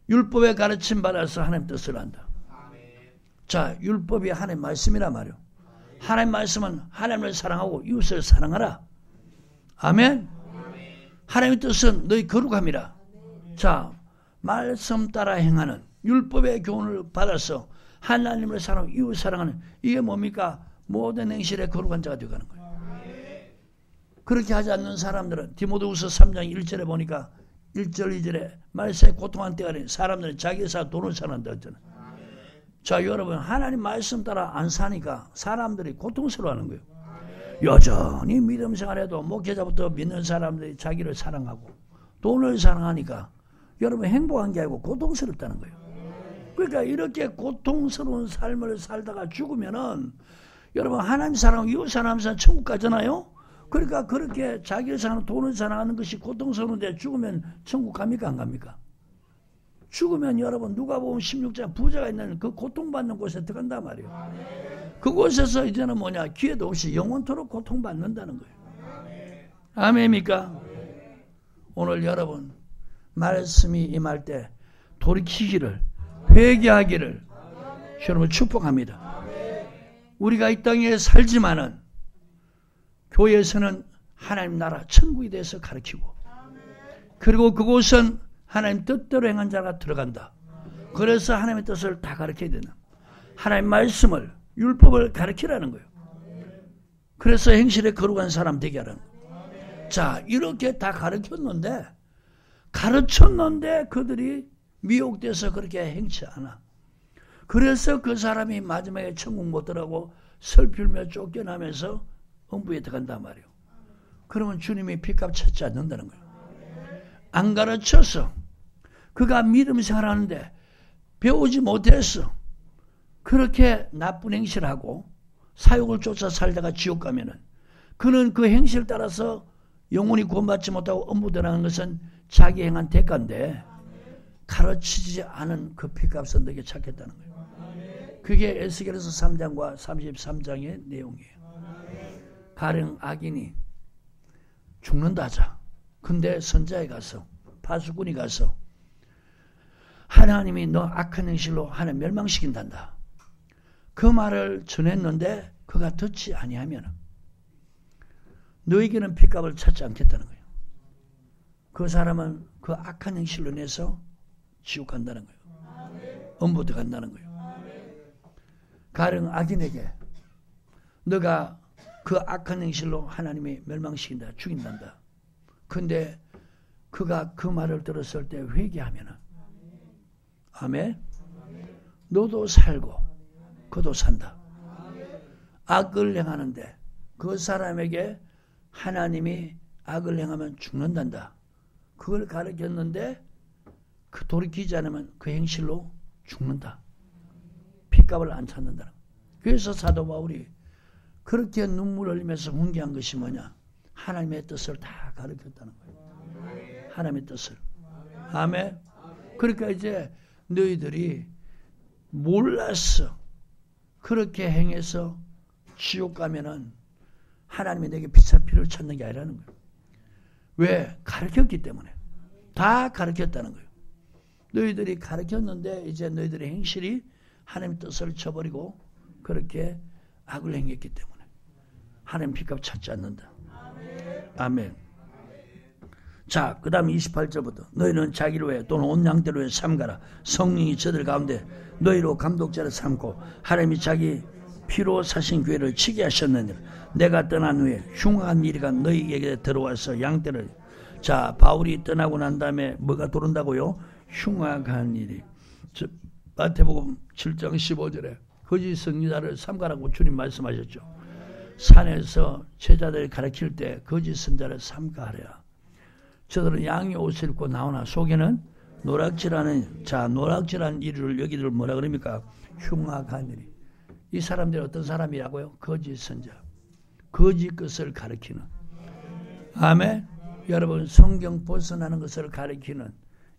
율법에 가르침 받아서 하나님 뜻을 한다. 자, 율법이 하나님 말씀이란 말이에요. 하나님 말씀은 하나님을 사랑하고 이웃을 사랑하라. 아멘. 하나님의 뜻은 너희 거룩함이라. 자, 말씀 따라 행하는 율법의 교훈을 받아서 하나님을 사랑하고 이웃 사랑하는 이게 뭡니까? 모든 행실에 거룩한 자가 되어가는 거예요. 그렇게 하지 않는 사람들은 디모데후서 3장 1절에 보니까 1절 2절에 말세에 고통한 때가 아닌 사람들은 자기 사 돈을 사는다 했잖아요. 자, 여러분, 하나님 말씀 따라 안 사니까 사람들이 고통스러워하는 거예요. 여전히 믿음 생활해도 목회자부터 믿는 사람들이 자기를 사랑하고 돈을 사랑하니까 여러분 행복한 게 아니고 고통스럽다는 거예요. 그러니까 이렇게 고통스러운 삶을 살다가 죽으면은 여러분 하나님 사랑하고 이웃 사랑하면서 천국 가잖아요. 그러니까 그렇게 자기를 사랑하고 돈을 사랑하는 것이 고통스러운데 죽으면 천국 갑니까 안 갑니까? 죽으면 여러분 누가복음 16장 부자가 있는 그 고통받는 곳에 들어간단 말이에요. 그곳에서 이제는 뭐냐? 기회도 없이 영원토록 고통받는다는 거예요. 아멘입니까? 오늘 여러분 말씀이 임할 때 돌이키기를 회개하기를 여러분 축복합니다. 우리가 이 땅에 살지만은 교회에서는 하나님 나라 천국에 대해서 가르치고 그리고 그곳은 하나님 뜻대로 행한 자가 들어간다. 그래서 하나님의 뜻을 다 가르쳐야 되는 하나님 말씀을 율법을 가르치라는 거예요. 그래서 행실에 거룩한 사람 되게 하라는 거예요. 자, 이렇게 다 가르쳤는데 그들이 미혹돼서 그렇게 행치 않아. 그래서 그 사람이 마지막에 천국 못 들어가고 슬피며 쫓겨나면서 음부에 들어간단 말이에요. 그러면 주님이 핏값 찾지 않는다는 거예요. 안 가르쳐서 그가 믿음 생활하는데 배우지 못해서 그렇게 나쁜 행실을 하고 사욕을 쫓아 살다가 지옥 가면은 그는 그 행실을 따라서 영원히 구원받지 못하고 음부 들어가는 것은 자기 행한 대가인데 가르치지 않은 그 핏값은 너에게 찾겠다는 거예요. 그게 에스겔서 3장과 33장의 내용이에요. 가령 악인이 죽는다 하자. 근데 선자에 가서 파수꾼이 가서 하나님이 너 악한 행실로 하나님 멸망시킨단다. 그 말을 전했는데 그가 듣지 아니하면 너에게는 핏값을 찾지 않겠다는 거예요. 그 사람은 그 악한 행실로 인해서 지옥 간다는 거예요. 음부 들어간다는 거예요. 가령 악인에게 너가 그 악한 행실로 하나님이 멸망시킨다, 죽인단다. 근데 그가 그 말을 들었을 때 회개하면은 아멘. 너도 살고 그도 산다. 악을 행하는데 그 사람에게 하나님이 악을 행하면 죽는단다. 그걸 가르쳤는데 그 돌이키지 않으면 그 행실로 죽는다. 핏값을 안 찾는다. 그래서 사도 바울이 그렇게 눈물 흘리면서 훈계한 것이 뭐냐? 하나님의 뜻을 다 가르쳤다는 거예요. 하나님의 뜻을. 아멘. 그러니까 이제 너희들이 몰랐어. 그렇게 행해서 지옥 가면은 하나님이 내게 비싼 피를 찾는 게 아니라는 거예요. 왜? 가르쳤기 때문에. 다 가르쳤다는 거예요. 너희들이 가르쳤는데 이제 너희들의 행실이 하나님의 뜻을 저버리고 그렇게 악을 행했기 때문에 하나님 피값 찾지 않는다. 아멘. 자, 그 다음 28절부터 너희는 자기를 위해 또는 온 양떼를 위해 삼가라. 성령이 저들 가운데 너희로 감독자를 삼고 하나님이 자기 피로 사신 교회를 치게 하셨느니라. 내가 떠난 후에 흉악한 일이가 너희에게 들어와서 양떼를. 자, 바울이 떠나고 난 다음에 뭐가 들어온다고요? 흉악한 일이. 마태복음 7장 15절에 거짓 선지자를 삼가라고 주님 말씀하셨죠. 산에서 제자들이 가르칠 때 거짓 선지자를 삼가하라. 저들은 양의 옷을 입고 나오나 속에는 노락질하는, 자, 노락질한 일을 여기들 뭐라 그럽니까? 흉악한 일이. 이 사람들이 어떤 사람이라고요? 거짓 선지자. 거짓 것을 가르치는. 아멘. 여러분, 성경 벗어나는 것을 가르치는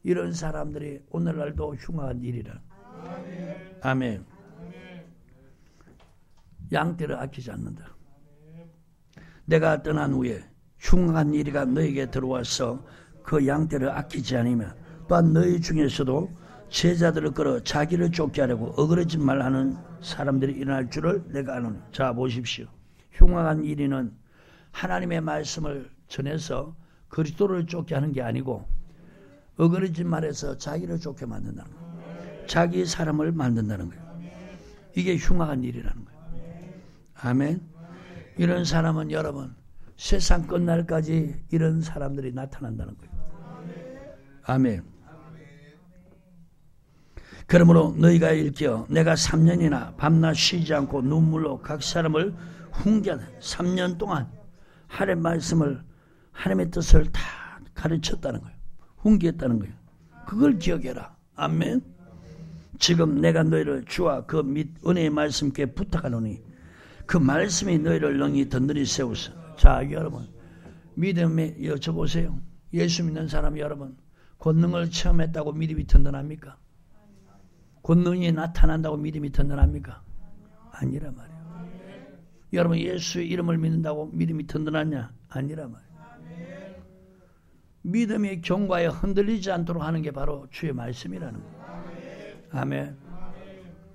이런 사람들이 오늘날도 흉악한 일이라. 아멘. 양떼를 아끼지 않는다. 내가 떠난 후에 흉악한 일이가 너에게 들어와서 그 양떼를 아끼지 않으면 또한 너희 중에서도 제자들을 끌어 자기를 쫓게 하려고 어그러진 말하는 사람들이 일어날 줄을 내가 아노니. 자, 보십시오. 흉악한 일이는 하나님의 말씀을 전해서 그리스도를 쫓게 하는 게 아니고 어그러진 말에서 자기를 쫓게 만든다는 거예요. 자기 사람을 만든다는 거예요. 이게 흉악한 일이라는 거예요. 아멘. 이런 사람은 여러분 세상 끝날까지 이런 사람들이 나타난다는 거예요. 아멘. 그러므로 너희가 일깨어 내가 3년이나 밤낮 쉬지 않고 눈물로 각 사람을 훈계하는 3년 동안 하나님의 말씀을 하나님의 뜻을 다 가르쳤다는 거예요. 훈계했다는 거예요. 그걸 기억해라. 아멘. 지금 내가 너희를 주와 그 및 은혜의 말씀께 부탁하노니 그 말씀이 너희를 능히 든든히 세우소. 자, 여러분 믿음에 여쭤보세요. 예수 믿는 사람 여러분 권능을 체험했다고 믿음이 든든합니까? 권능이 나타난다고 믿음이 든든합니까? 아니라 말이에요. 여러분 예수의 이름을 믿는다고 믿음이 든든하냐? 아니라 말이에요. 믿음이 경과에 흔들리지 않도록 하는 게 바로 주의 말씀이라는 거예요. 아멘.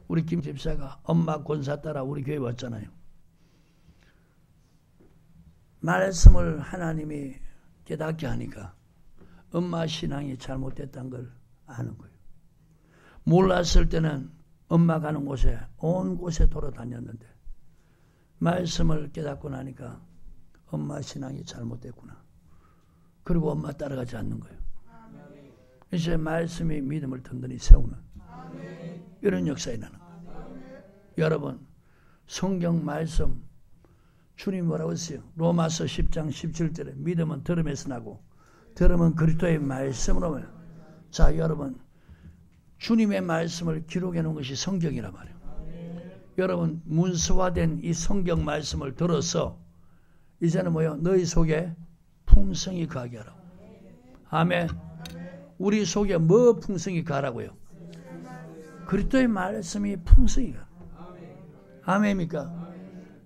우리 김 집사가 엄마 권사 따라 우리 교회 왔잖아요. 말씀을 하나님이 깨닫게 하니까 엄마 신앙이 잘못됐다는 걸 아는 거예요. 몰랐을 때는 엄마 가는 곳에 온 곳에 돌아다녔는데 말씀을 깨닫고 나니까 엄마 신앙이 잘못됐구나. 그리고 엄마 따라가지 않는 거예요. 이제 말씀이 믿음을 든든히 세우는 이런 역사에 나는 거예요. 여러분 성경 말씀 주님 뭐라고 했어요? 로마서 10장 17절에 믿음은 들음에서 나고 들음은 그리스도의 말씀으로. 자, 여러분 주님의 말씀을 기록해 놓은 것이 성경이란 말이에요. 여러분 문서화된 이 성경 말씀을 들어서 이제는 뭐요? 너희 속에 풍성이 가게 하라고. 아멘. 우리 속에 뭐 풍성이 가라고요? 그리스도의 말씀이 풍성이 가. 아멘입니까?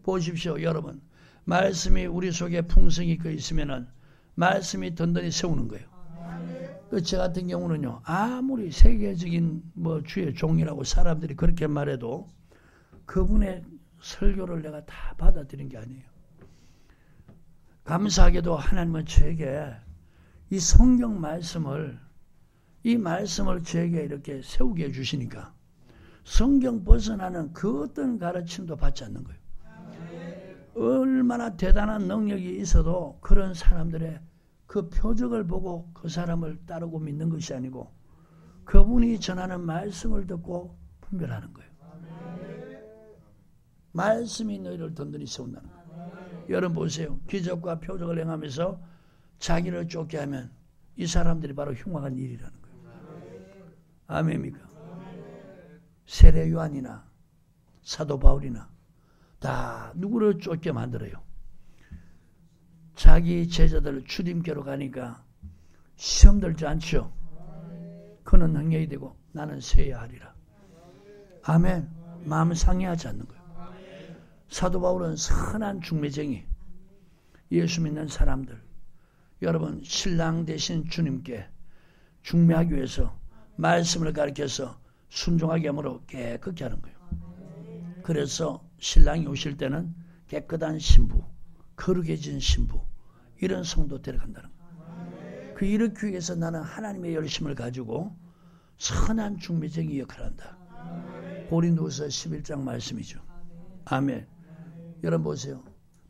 보십시오, 여러분. 말씀이 우리 속에 풍성이 있으면은 말씀이 든든히 세우는 거예요. 저 같은 경우는요, 아무리 세계적인 주의 종이라고 사람들이 그렇게 말해도 그분의 설교를 내가 다 받아들인 게 아니에요. 감사하게도 하나님은 저에게 이 성경 말씀을, 이 말씀을 저에게 이렇게 세우게 해주시니까 성경 벗어나는 그 어떤 가르침도 받지 않는 거예요. 얼마나 대단한 능력이 있어도 그런 사람들의 그 표적을 보고 그 사람을 따르고 믿는 것이 아니고 그분이 전하는 말씀을 듣고 분별하는 거예요. 말씀이 너희를 든든히 세운다는 거예요. 여러분 보세요. 기적과 표적을 행하면서 자기를 쫓게 하면 이 사람들이 바로 흉악한 일이라는 거예요. 아멘입니까? 세례 요한이나 사도 바울이나 다 누구를 쫓게 만들어요? 자기 제자들을 주님께로 가니까 시험 들지 않죠. 그는 능력이 되고 나는 세야 하리라. 아멘. 마음 상해하지 않는 거예요. 사도 바울은 선한 중매쟁이, 예수 믿는 사람들, 여러분 신랑 되신 주님께 중매하기 위해서 말씀을 가르쳐서 순종하게 함으로 깨끗게 하는 거예요. 그래서 신랑이 오실 때는 깨끗한 신부, 거룩해진 신부, 이런 성도 데려간다는 거예요. 그 일으키기 위해서 나는 하나님의 열심을 가지고 선한 중매쟁이 역할을 한다. 고린도후서 11장 말씀이죠. 아멘. 여러분 보세요.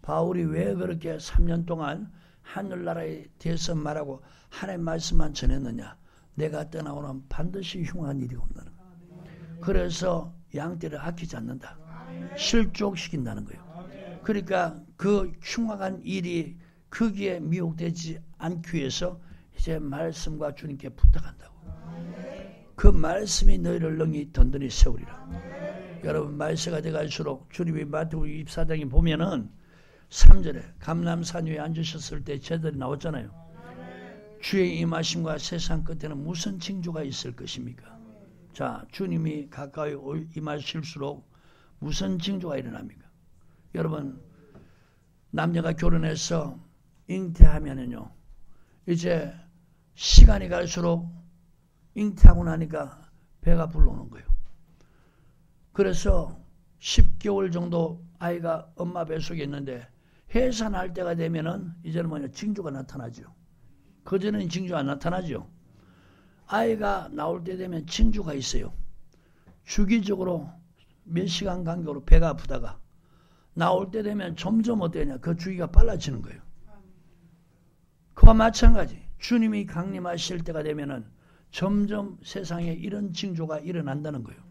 바울이 왜 그렇게 3년 동안 하늘나라에 대해서 말하고 하나님의 말씀만 전했느냐. 내가 떠나오면 반드시 흉한 일이 온다는 거예요. 그래서 양떼를 아끼지 않는다. 실족시킨다는 거예요. 그러니까 그 흉악한 일이 거기에 미혹되지 않기 위해서 이제 말씀과 주님께 부탁한다고. 그 말씀이 너희를 능히 든든히 세우리라. 여러분 말세가 돼갈수록 주님이 마태복음 24장에 보면은 3절에 감람산 위에 앉으셨을 때 제들이 나왔잖아요. 주의 임하심과 세상 끝에는 무슨 징조가 있을 것입니까? 자, 주님이 가까이 임하실수록 무슨 징조가 일어납니까? 여러분 남녀가 결혼해서 잉태하면은요, 이제 시간이 갈수록 잉태하고 나니까 배가 불러오는 거예요. 그래서 10개월 정도 아이가 엄마 뱃속에 있는데 해산할 때가 되면은 이제는 뭐냐, 징조가 나타나죠. 그전에는 징조 안 나타나죠. 아이가 나올 때 되면 징조가 있어요. 주기적으로 몇 시간 간격으로 배가 아프다가 나올 때 되면 점점 어떠냐, 그 주기가 빨라지는 거예요. 그와 마찬가지 주님이 강림하실 때가 되면은 점점 세상에 이런 징조가 일어난다는 거예요.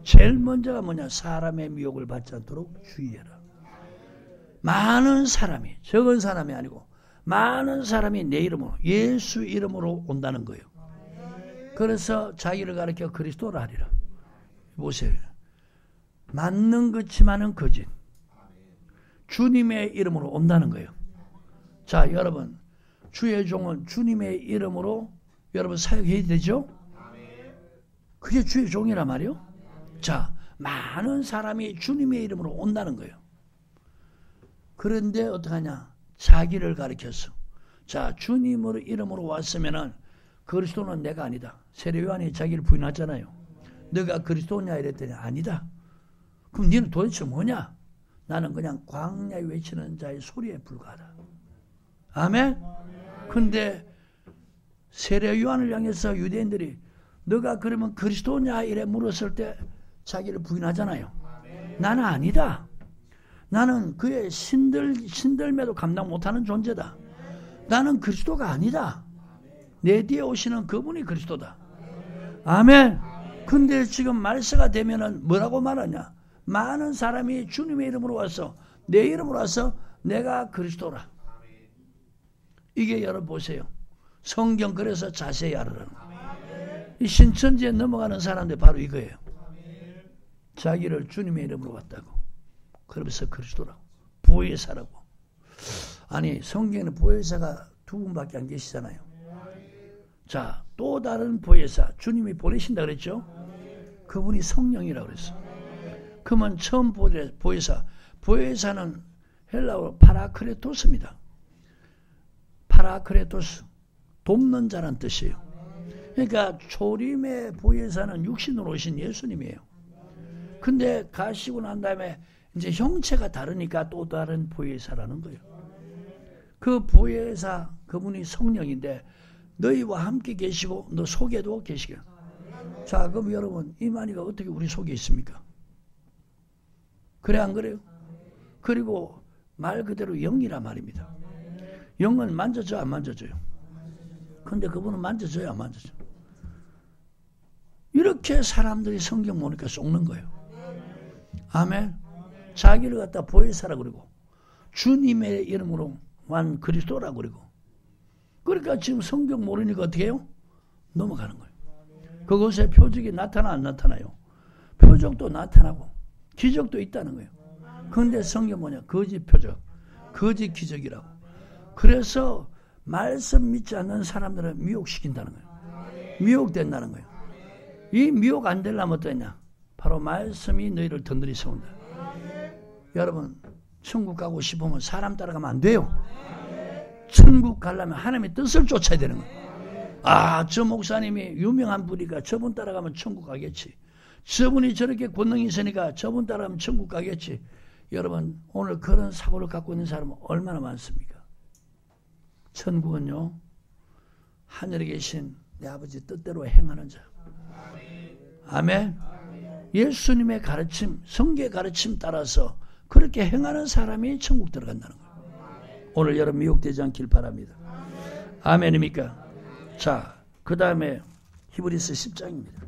제일 먼저가 뭐냐, 사람의 미혹을 받지 않도록 주의해라. 많은 사람이, 적은 사람이 아니고 많은 사람이 내 이름으로, 예수 이름으로 온다는 거예요. 그래서 자기를 가리켜 그리스도라 하리라. 보세요. 맞는 그치만은 거짓. 주님의 이름으로 온다는 거예요. 자, 여러분 주의 종은 주님의 이름으로 여러분 사역해야 되죠? 그게 주의 종이란 말이요. 자, 많은 사람이 주님의 이름으로 온다는 거예요. 그런데 어떡하냐, 자기를 가리켜서, 자, 주님의 이름으로 왔으면은 그리스도는 내가 아니다. 세례요한이 자기를 부인하잖아요. 너가 그리스도냐 이랬더니 아니다. 그럼 너는 도대체 뭐냐? 나는 그냥 광야에 외치는 자의 소리에 불과하다. 아멘? 근데 세례요한을 향해서 유대인들이 너가 그러면 그리스도냐 이래 물었을 때 자기를 부인하잖아요. 나는 아니다. 나는 그의 신들매도 감당 못하는 존재다. 나는 그리스도가 아니다. 내 뒤에 오시는 그분이 그리스도다. 아멘. 근데 지금 말세가 되면은 뭐라고 말하냐? 많은 사람이 주님의 이름으로 와서, 내 이름으로 와서 내가 그리스도라. 이게 여러분 보세요. 성경 그래서 자세히 알아라는 거예요. 이 신천지에 넘어가는 사람들 바로 이거예요. 자기를 주님의 이름으로 왔다고. 그러면서 그리스도라고. 보혜사라고. 아니 성경에는 보혜사가 두 분밖에 안 계시잖아요. 자, 또 다른 보혜사, 주님이 보내신다 그랬죠? 그분이 성령이라고 그랬어. 그러면 처음 보혜사, 보혜사는 헬라어로 파라크레토스입니다. 파라크레토스, 돕는 자란 뜻이에요. 그러니까 초림의 보혜사는 육신으로 오신 예수님이에요. 근데 가시고 난 다음에 이제 형체가 다르니까 또 다른 보혜사라는 거예요. 그 보혜사, 그분이 성령인데 너희와 함께 계시고 너 속에도 계시게. 자, 그럼 여러분 이만희가 어떻게 우리 속에 있습니까? 그래 안 그래요? 그리고 말 그대로 영이란 말입니다. 영은 만져져 안 만져져요? 근데 그분은 만져져요 안 만져져요? 이렇게 사람들이 성경 보니까 속는 거예요. 아멘. 자기를 갖다 보혜사라고 그러고 주님의 이름으로 완 그리스도라고 그러고, 그러니까 지금 성경 모르니까 어떻게 해요? 넘어가는 거예요. 그것에 표적이 나타나 안 나타나요? 표적도 나타나고 기적도 있다는 거예요. 그런데 성경 뭐냐? 거짓 표적, 거짓 기적이라고. 그래서 말씀 믿지 않는 사람들은 미혹시킨다는 거예요. 미혹된다는 거예요. 이 미혹 안 되려면 어떠냐? 바로 말씀이 너희를 든든히 세운다. 여러분 천국 가고 싶으면 사람 따라가면 안 돼요. 천국 가려면 하나님의 뜻을 쫓아야 되는 거예요. 아, 저 목사님이 유명한 분이니까 저분 따라가면 천국 가겠지. 저분이 저렇게 권능이 있으니까 저분 따라가면 천국 가겠지. 여러분 오늘 그런 사고를 갖고 있는 사람은 얼마나 많습니까? 천국은요 하늘에 계신 내 아버지 뜻대로 행하는 자. 아멘. 예수님의 가르침, 성경의 가르침 따라서 그렇게 행하는 사람이 천국 들어간다는 거예요. 오늘 여러분 미혹되지 않길 바랍니다. 아멘입니까? 자, 그 다음에 히브리서 10장입니다.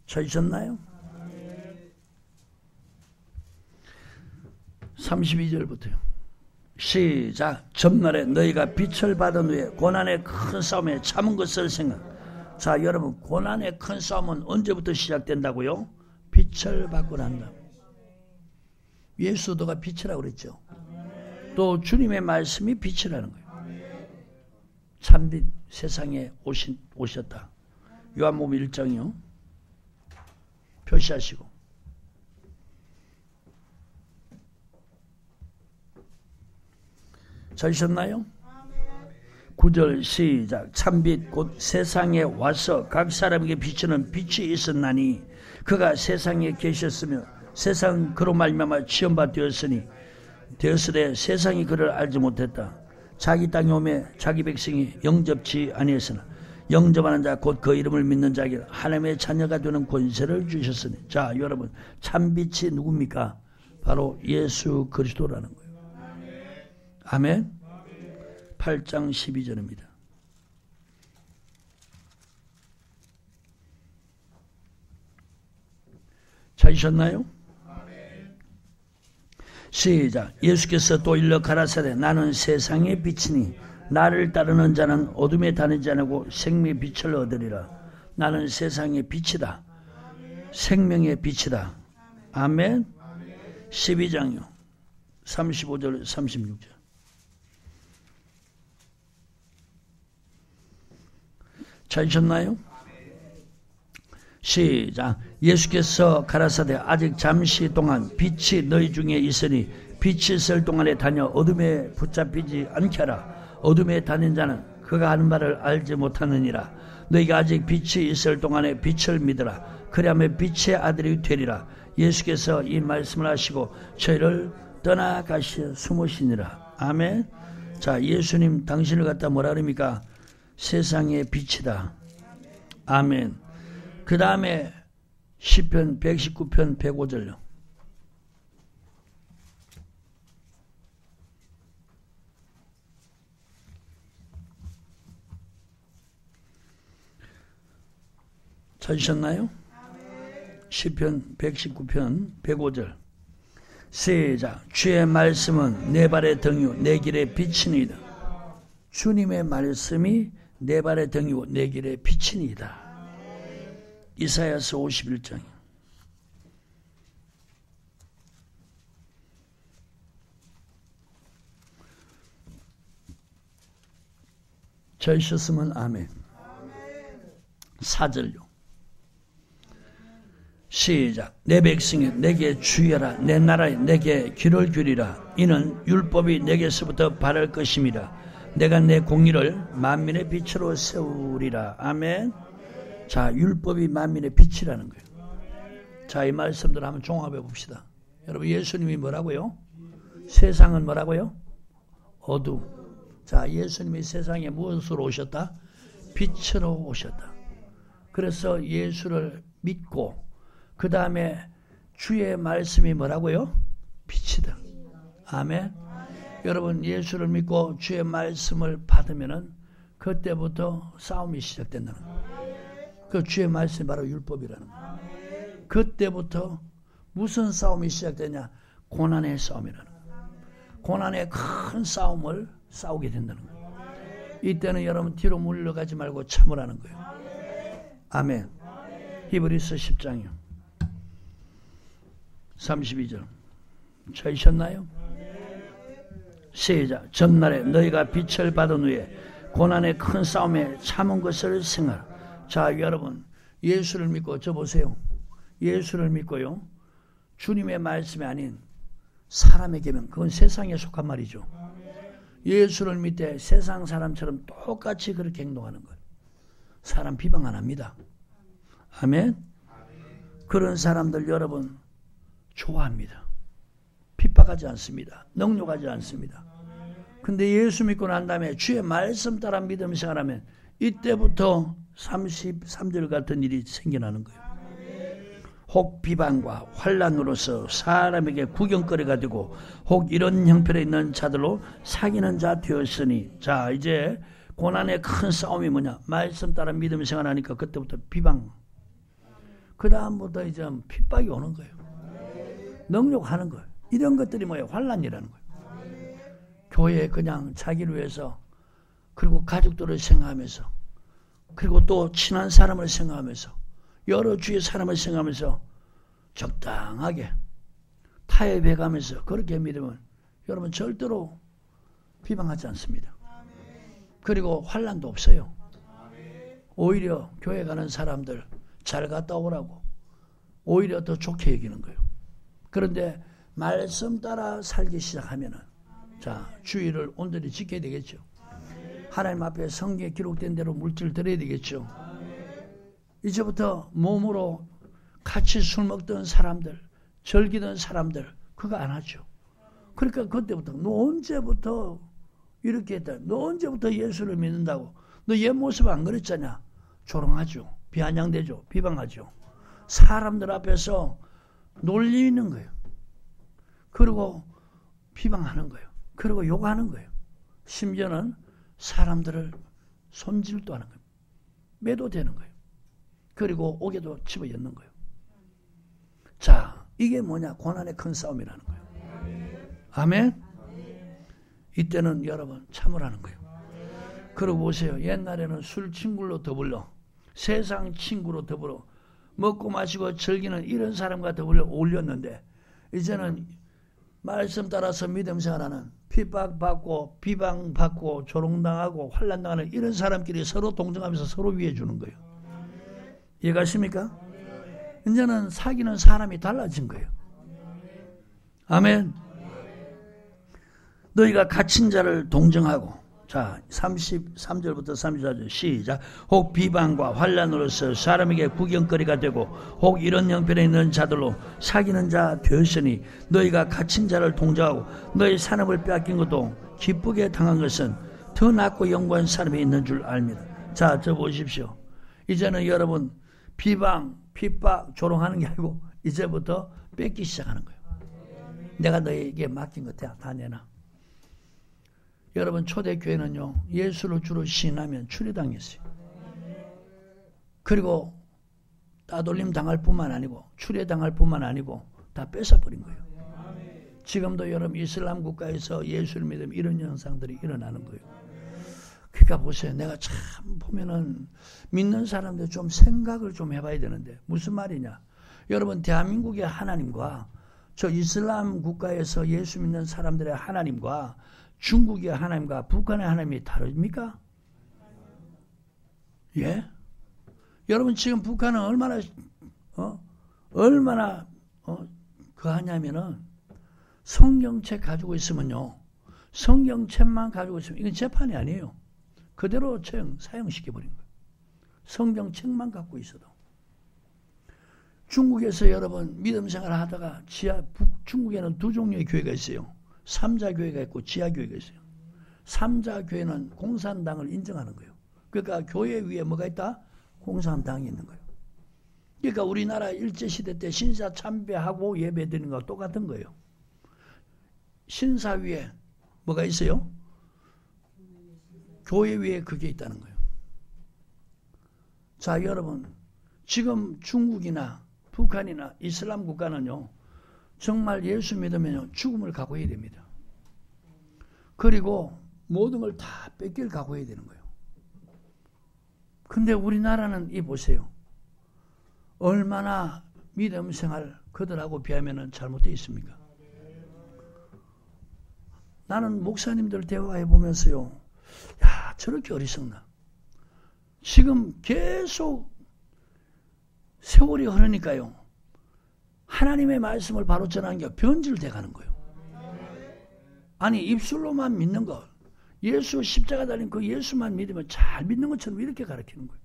찾으셨나요? 32절부터요. 시작. 전날에 너희가 빛을 받은 후에 고난의 큰 싸움에 참은 것을 생각. 자, 여러분 고난의 큰 싸움은 언제부터 시작된다고요? 빛을 받고 난다. 예수도가 빛이라고 그랬죠. 또 주님의 말씀이 빛이라는 거예요. 참빛 세상에 오셨다. 요한복음 1장이요. 표시하시고. 찾으셨나요? 9절 시작. 참빛 곧 세상에 와서 각 사람에게 비추는 빛이 있었나니 그가 세상에 계셨으며 세상 그로 말미암아 지음바 되었으되 세상이 그를 알지 못했다. 자기 땅에 오매 자기 백성이 영접치 아니했으나 영접하는 자 곧 그 이름을 믿는 자에게 하나님의 자녀가 되는 권세를 주셨으니. 자, 여러분 참빛이 누굽니까? 바로 예수 그리스도라는 거예요. 아멘. 8장 12절입니다. 찾으셨나요? 시작. 예수께서 또 일러 가라사대 나는 세상의 빛이니 나를 따르는 자는 어둠에 다니지 않고 생명의 빛을 얻으리라. 나는 세상의 빛이다. 생명의 빛이다. 아멘. 12장이요. 35절 36절. 찾으셨나요? 시작. 예수께서 가라사대 아직 잠시 동안 빛이 너희 중에 있으니 빛이 있을 동안에 다녀 어둠에 붙잡히지 않게 하라. 어둠에 다닌 자는 그가 하는 말을 알지 못하느니라. 너희가 아직 빛이 있을 동안에 빛을 믿으라. 그리하면 빛의 아들이 되리라. 예수께서 이 말씀을 하시고 저희를 떠나가시어 숨으시니라. 아멘. 자, 예수님 당신을 갖다 뭐라 그럽니까? 세상의 빛이다. 아멘. 그 다음에 시편 119편 105절요. 찾으셨나요? 시편 119편 105절. 시작. 주의 말씀은 내 발의 등이요 내 길의 빛이니이다. 주님의 말씀이 내 발의 등이고 내 길의 빛이니이다. 이사야서 51장. 찾으셨으면 아멘. 4절요. 시작. 내 백성이 내게 주의하라. 내 나라에 내게 귀를 기울이라. 이는 율법이 내게서부터 바랄 것임이라. 내가 내 공의를 만민의 빛으로 세우리라. 아멘. 자, 율법이 만민의 빛이라는 거예요. 자, 이 말씀들 한번 종합해 봅시다. 여러분, 예수님이 뭐라고요? 세상은 뭐라고요? 어둠. 자, 예수님이 세상에 무엇으로 오셨다? 빛으로 오셨다. 그래서 예수를 믿고 그 다음에 주의 말씀이 뭐라고요? 빛이다. 아멘. 여러분, 예수를 믿고 주의 말씀을 받으면은 그때부터 싸움이 시작된다는 거예요. 그 주의 말씀이 바로 율법이라는 거예요. 그때부터 무슨 싸움이 시작되냐? 고난의 싸움이라는 거예요. 고난의 큰 싸움을 싸우게 된다는 거예요. 이때는 여러분 뒤로 물러가지 말고 참으라는 거예요. 아멘. 히브리서 10장이요. 32절. 찾으셨나요? 시작. 전날에 너희가 빛을 받은 후에 고난의 큰 싸움에 참은 것을 생각하라. 자, 여러분, 예수를 믿고, 저 보세요. 예수를 믿고요, 주님의 말씀이 아닌 사람에게면 그건 세상에 속한 말이죠. 예수를 믿되 세상 사람처럼 똑같이 그렇게 행동하는 것, 사람 비방 안 합니다. 아멘. 그런 사람들 여러분 좋아합니다. 핍박하지 않습니다. 능욕하지 않습니다. 근데 예수 믿고 난 다음에 주의 말씀 따라 믿음 생활하면 이때부터 33절 같은 일이 생겨나는 거예요. 혹 비방과 환난으로서 사람에게 구경거리가 되고 혹 이런 형편에 있는 자들로 사귀는 자 되었으니, 자, 이제 고난의 큰 싸움이 뭐냐? 말씀 따라 믿음 생활하니까 그때부터 비방, 그 다음부터 이제 핍박이 오는 거예요. 능욕하는 거예요. 이런 것들이 뭐예요? 환난이라는 거예요. 교회에 그냥 자기를 위해서, 그리고 가족들을 생각하면서, 그리고 또 친한 사람을 생각하면서, 여러 주의 사람을 생각하면서 적당하게 타협해가면서 그렇게 믿으면 여러분 절대로 비방하지 않습니다. 그리고 환난도 없어요. 오히려 교회 가는 사람들 잘 갔다 오라고 오히려 더 좋게 여기는 거예요. 그런데 말씀 따라 살기 시작하면은, 자, 주의를 온전히 지켜야 되겠죠. 하나님 앞에 성경에 기록된 대로 물질 드려야 되겠죠. 이제부터 몸으로 같이 술 먹던 사람들, 즐기던 사람들 그거 안 하죠. 그러니까 그때부터 너 언제부터 이렇게 했다, 너 언제부터 예수를 믿는다고, 너 옛 모습 안 그랬잖아. 조롱하죠. 비아냥대죠. 비방하죠. 사람들 앞에서 놀리는 거예요. 그리고 비방하는 거예요. 그리고 욕하는 거예요. 심지어는 사람들을 손질도 하는 거예요. 매도되는 거예요. 그리고 옥에도 집어넣는 거예요. 자, 이게 뭐냐? 고난의 큰 싸움이라는 거예요. 아멘? 이때는 여러분 참으라는 거예요. 그러고 보세요. 옛날에는 술 친구로 더불어, 세상 친구로 더불어 먹고 마시고 즐기는 이런 사람과 더불어 어울렸는데, 이제는 말씀 따라서 믿음 생활하는, 핍박받고 비방받고 조롱당하고 환난당하는 이런 사람끼리 서로 동정하면서 서로 위해주는 거예요. 이해가십니까? 이제는 사귀는 사람이 달라진 거예요. 아멘. 너희가 갇힌 자를 동정하고, 자, 33절부터 34절 시작. 혹 비방과 환난으로서 사람에게 구경거리가 되고 혹 이런 형편에 있는 자들로 사귀는 자 되었으니, 너희가 갇힌 자를 동정하고 너희 산업을 빼앗긴 것도 기쁘게 당한 것은 더 낫고 영구한 사람이 있는 줄 압니다. 자, 저 보십시오. 이제는 여러분 비방, 핍박, 조롱하는 게 아니고 이제부터 뺏기 시작하는 거예요. 내가 너에게 맡긴 것 다 내놔. 여러분 초대교회는요, 예수를 주로 시인하면 추례당했어요. 그리고 따돌림 당할 뿐만 아니고 추례당할 뿐만 아니고 다 뺏어버린 거예요. 지금도 여러분 이슬람 국가에서 예수를 믿으면 이런 현상들이 일어나는 거예요. 그러니까 보세요. 내가 참 보면은 믿는 사람들 좀 생각을 좀 해봐야 되는데, 무슨 말이냐? 여러분 대한민국의 하나님과 저 이슬람 국가에서 예수 믿는 사람들의 하나님과 중국의 하나님과 북한의 하나님이 다릅니까? 예? 여러분 지금 북한은 얼마나 그 하냐면은 성경책 가지고 있으면요, 성경책만 가지고 있으면 이건 재판이 아니에요. 그대로 사형시켜버린 거예요. 성경책만 갖고 있어도. 중국에서 여러분 믿음 생활을 하다가 중국에는 두 종류의 교회가 있어요. 삼자교회가 있고 지하교회가 있어요. 삼자교회는 공산당을 인정하는 거예요. 그러니까 교회 위에 뭐가 있다? 공산당이 있는 거예요. 그러니까 우리나라 일제시대 때 신사 참배하고 예배 드리는 거와 똑같은 거예요. 신사 위에 뭐가 있어요? 교회 위에 그게 있다는 거예요. 자, 여러분 지금 중국이나 북한이나 이슬람 국가는요, 정말 예수 믿으면 죽음을 각오해야 됩니다. 그리고 모든 걸 다 뺏길 각오해야 되는 거예요. 근데 우리나라는 이 보세요. 얼마나 믿음 생활 그들하고 비하면 잘못되어 있습니까? 나는 목사님들 대화해 보면서요, 야, 저렇게 어리석나. 지금 계속 세월이 흐르니까요. 하나님의 말씀을 바로 전하는 게 변질돼 가는 거예요. 아니 입술로만 믿는 것, 예수 십자가 달린 그 예수만 믿으면 잘 믿는 것처럼 이렇게 가르치는 거예요.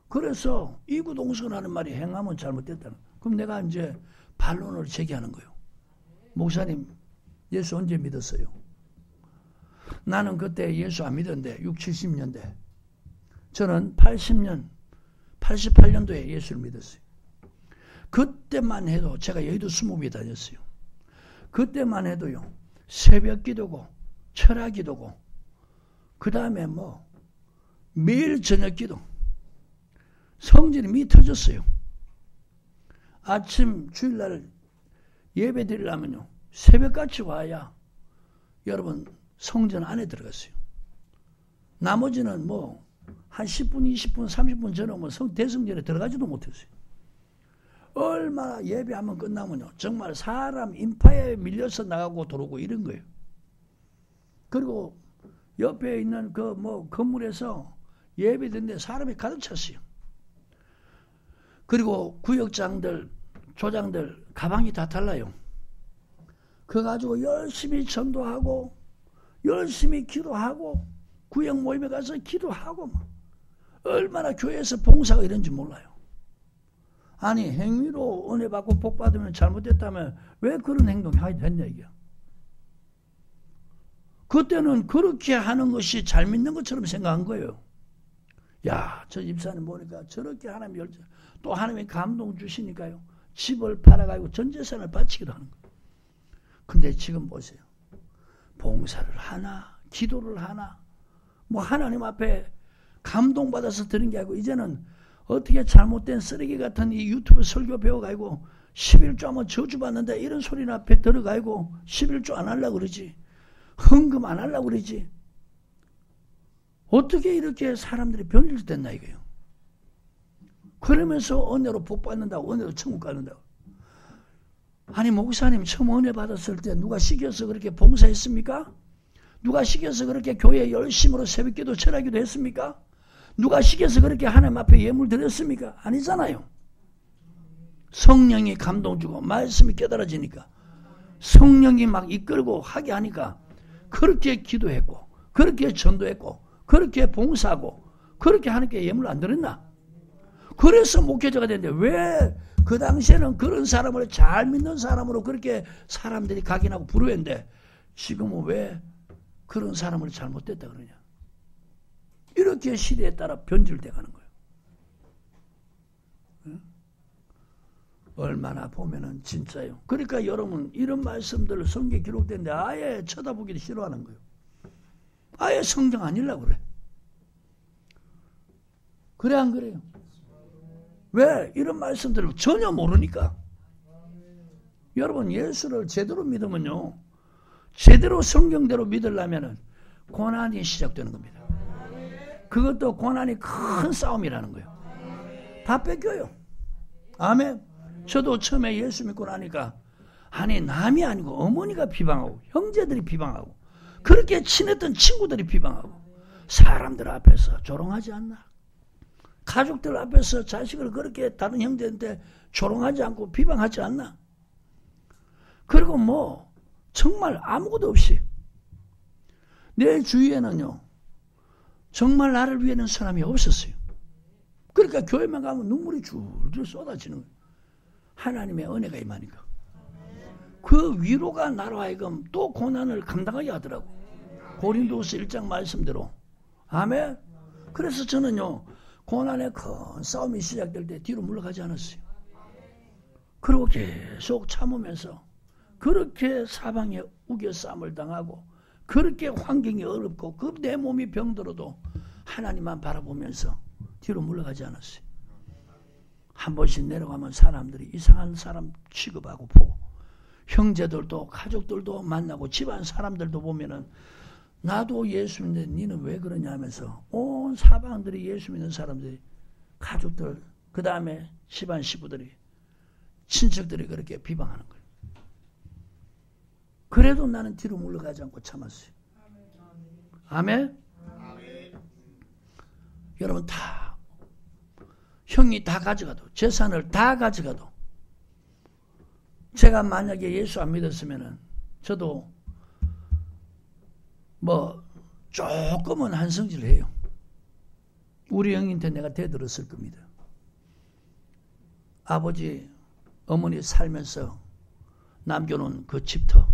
그래서 이구동성하는 말이 행하면 잘못됐다는 거예요. 그럼 내가 이제 반론을 제기하는 거예요. 목사님, 예수 언제 믿었어요? 나는 그때 예수 안 믿었는데 60, 70년대. 저는 80년, 88년도에 예수를 믿었어요. 그때만 해도 제가 여의도 수목에 다녔어요. 그때만 해도요. 새벽 기도고 철학 기도고 그 다음에 뭐 매일 저녁 기도. 성전이 미 터졌어요. 아침 주일날 예배 드리려면요. 새벽같이 와야 여러분 성전 안에 들어갔어요. 나머지는 뭐 한 10분, 20분, 30분 전에 오면 대성전에 들어가지도 못했어요. 얼마나 예배하면 끝나면요. 정말 사람 인파에 밀려서 나가고 들어오고 이런 거예요. 그리고 옆에 있는 그 뭐 건물에서 예배 드는데 사람이 가득 찼어요. 그리고 구역장들, 조장들 가방이 다 달라요. 그거 가지고 열심히 전도하고 열심히 기도하고 구역 모임에 가서 기도하고 막. 얼마나 교회에서 봉사가 이런지 몰라요. 아니 행위로 은혜 받고 복 받으면 잘못됐다면 왜 그런 행동이 하게 됐냐 이게. 그때는 그렇게 하는 것이 잘 믿는 것처럼 생각한 거예요. 야, 저 집사님 보니까 저렇게 하나님 열정, 또 하나님이 감동 주시니까요. 집을 팔아가지고 전 재산을 바치기도 하는 거예요. 근데 지금 보세요. 봉사를 하나, 기도를 하나, 뭐 하나님 앞에 감동받아서 드는 게 아니고 이제는 어떻게 잘못된 쓰레기 같은 이 유튜브 설교 배워가지고 11조 하면 저주받는다 이런 소리 앞에 들어가지고 11조 안 하려고 그러지. 헌금 안 하려고 그러지. 어떻게 이렇게 사람들이 변질됐나 이거예요. 그러면서 은혜로 복 받는다고 은혜로 천국 가는다고. 아니 목사님 처음 은혜 받았을 때 누가 시켜서 그렇게 봉사했습니까? 누가 시켜서 그렇게 교회 열심으로 새벽기도 철학기도 했습니까? 누가 시켜서 그렇게 하나님 앞에 예물 드렸습니까? 아니잖아요. 성령이 감동 주고 말씀이 깨달아지니까 성령이 막 이끌고 하게 하니까 그렇게 기도했고 그렇게 전도했고 그렇게 봉사하고 그렇게 하나님께 예물 안 드렸나? 그래서 목회자가 됐는데 왜 그 당시에는 그런 사람을 잘 믿는 사람으로 그렇게 사람들이 각인하고 부르는데 지금은 왜 그런 사람을 잘못됐다 그러냐? 이렇게 시대에 따라 변질돼 가는 거예요. 응? 얼마나 보면은 진짜요. 그러니까 여러분 이런 말씀들 성경에 기록되는데 아예 쳐다보기도 싫어하는 거예요. 아예 성경 아니려고 그래. 그래 안 그래요? 왜? 이런 말씀들을 전혀 모르니까. 여러분 예수를 제대로 믿으면요. 제대로 성경대로 믿으려면은 고난이 시작되는 겁니다. 그것도 고난이 큰 싸움이라는 거예요. 다 뺏겨요. 아멘. 저도 처음에 예수 믿고 나니까 아니 남이 아니고 어머니가 비방하고 형제들이 비방하고 그렇게 친했던 친구들이 비방하고 사람들 앞에서 조롱하지 않나? 가족들 앞에서 자식을 그렇게 다른 형제한테 조롱하지 않고 비방하지 않나? 그리고 뭐 정말 아무것도 없이 내 주위에는요 정말 나를 위하는 사람이 없었어요. 그러니까 교회만 가면 눈물이 줄줄 쏟아지는 거예요. 하나님의 은혜가 임하니까. 그 위로가 나로 하여금 또 고난을 감당하게 하더라고. 고린도후서 1장 말씀대로. 아멘. 그래서 저는요 고난의 큰 싸움이 시작될 때 뒤로 물러가지 않았어요. 그리고 계속 참으면서 그렇게 사방에 우겨싸움을 당하고 그렇게 환경이 어렵고 그 내 몸이 병들어도 하나님만 바라보면서 뒤로 물러가지 않았어요. 한 번씩 내려가면 사람들이 이상한 사람 취급하고 보고 형제들도 가족들도 만나고 집안 사람들도 보면은 나도 예수 믿는데 니는 왜 그러냐 하면서 온 사방들이 예수 믿는 사람들이 가족들 그 다음에 집안 시부들이 친척들이 그렇게 비방하는 거예요. 그래도 나는 뒤로 물러가지 않고 참았어요. 아멘? 여러분 다 형이 다 가져가도 재산을 다 가져가도 제가 만약에 예수 안 믿었으면은 저도 뭐 조금은 한성질을 해요. 우리 형님한테 내가 대들었을 겁니다. 아버지 어머니 살면서 남겨놓은 그 집터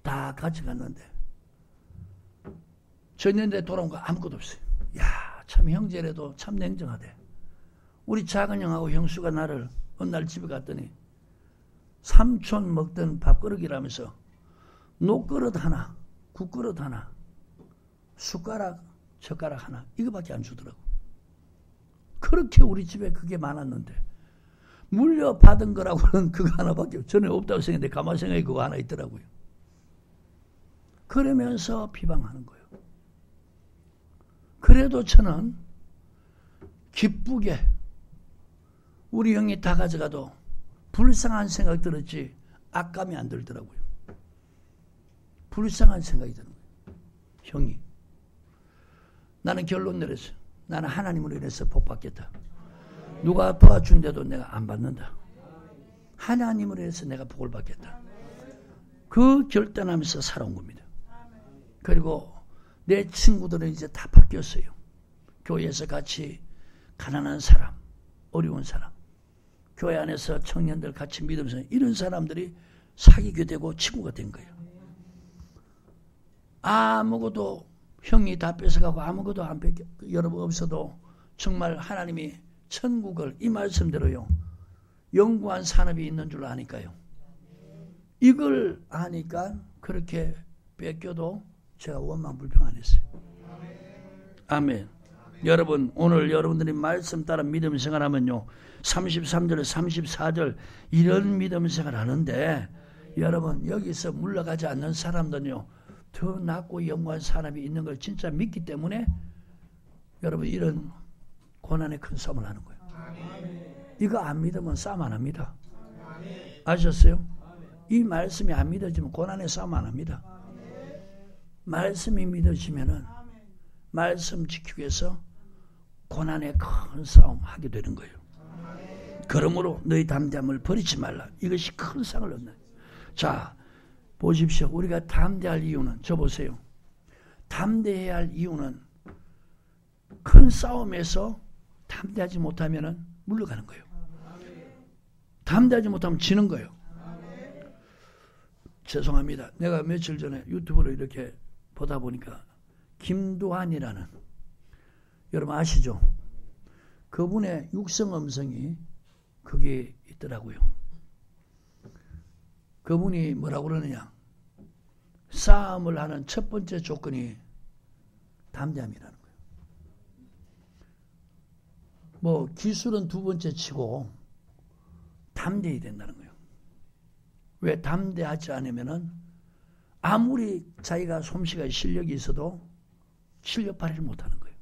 다 가져갔는데 전년대 돌아온 거 아무것도 없어요. 야, 참 형제라도 참 냉정하대. 우리 작은 형하고 형수가 나를 어느 날 집에 갔더니 삼촌 먹던 밥그릇이라면서 녹그릇 하나, 국그릇 하나, 숟가락, 젓가락 하나 이거밖에 안 주더라고. 그렇게 우리 집에 그게 많았는데 물려받은 거라고는 그거 하나밖에 전에 없다고 생각했는데 가만히 생각해 그거 하나 있더라고요. 그러면서 비방하는 거예요. 그래도 저는 기쁘게 우리 형이 다 가져가도 불쌍한 생각 들었지 악감이 안 들더라고요. 불쌍한 생각이 드는 거예요. 형이. 나는 결론 내렸어요. 나는 하나님으로 인해서 복 받겠다. 누가 도와준데도 내가 안 받는다. 하나님으로 인해서 내가 복을 받겠다. 그 결단하면서 살아온 겁니다. 그리고 내 친구들은 이제 다 바뀌었어요. 교회에서 같이 가난한 사람, 어려운 사람, 교회 안에서 청년들 같이 믿으면서 이런 사람들이 사귀게 되고 친구가 된 거예요. 아무것도 형이 다 뺏어가고 아무것도 안 뺏겨 여러분 없어도 정말 하나님이 천국을 이 말씀대로요. 영구한 산업이 있는 줄 아니까요. 이걸 아니까 그렇게 뺏겨도 제가 원망불평 안 했어요. 아멘. 여러분 오늘 여러분들이 말씀 따라 믿음 생활하면요. 33절 34절 이런 믿음 생활하는데 여러분 여기서 물러가지 않는 사람들은요. 더 낮고 영원한 사람이 있는 걸 진짜 믿기 때문에 여러분 이런 고난의 큰 싸움을 하는 거예요. 이거 안 믿으면 싸움 안 합니다. 아셨어요? 이 말씀이 안 믿어지면 고난의 싸움 안 합니다. 말씀이 믿어지면은 말씀 지키기 위해서 고난의 큰 싸움 하게 되는 거예요. 그러므로 너희 담대함을 버리지 말라. 이것이 큰 상을 얻는. 자, 보십시오. 우리가 담대할 이유는 저 보세요. 담대해야 할 이유는 큰 싸움에서 담대하지 못하면은 물러가는 거예요. 담대하지 못하면 지는 거예요. 죄송합니다. 내가 며칠 전에 유튜브로 이렇게 보다 보니까 김두한이라는 여러분 아시죠? 그분의 육성음성이 그게 있더라고요. 그분이 뭐라고 그러느냐? 싸움을 하는 첫 번째 조건이 담대함이라는 거예요. 뭐 기술은 두 번째 치고 담대해야 된다는 거예요. 왜 담대하지 않으면은 아무리 자기가 솜씨가 실력이 있어도 실력 발휘를 못하는 거예요.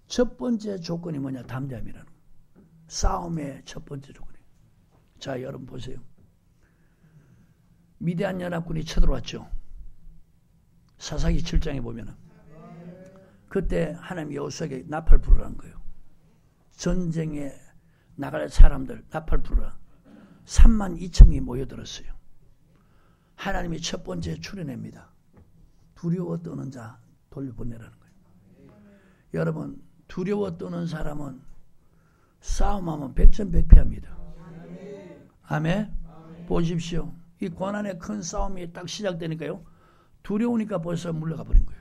첫 번째 조건이 뭐냐? 담대함이라는 거예요. 싸움의 첫 번째 조건이에요. 자, 여러분 보세요. 미디안 연합군이 쳐들어왔죠. 사사기 7장에 보면은 그때 하나님 여호수아에게 나팔 부르라는 거예요. 전쟁에 나갈 사람들 나팔 부르라. 32,000이 모여들었어요. 하나님이 첫 번째 출현합니다. 두려워 떠는 자 돌려보내라는 거예요. 여러분 두려워 떠는 사람은 싸움하면 백전백패합니다. 아멘. 보십시오. 이 고난의 큰 싸움이 딱 시작되니까요. 두려우니까 벌써 물러가 버린 거예요.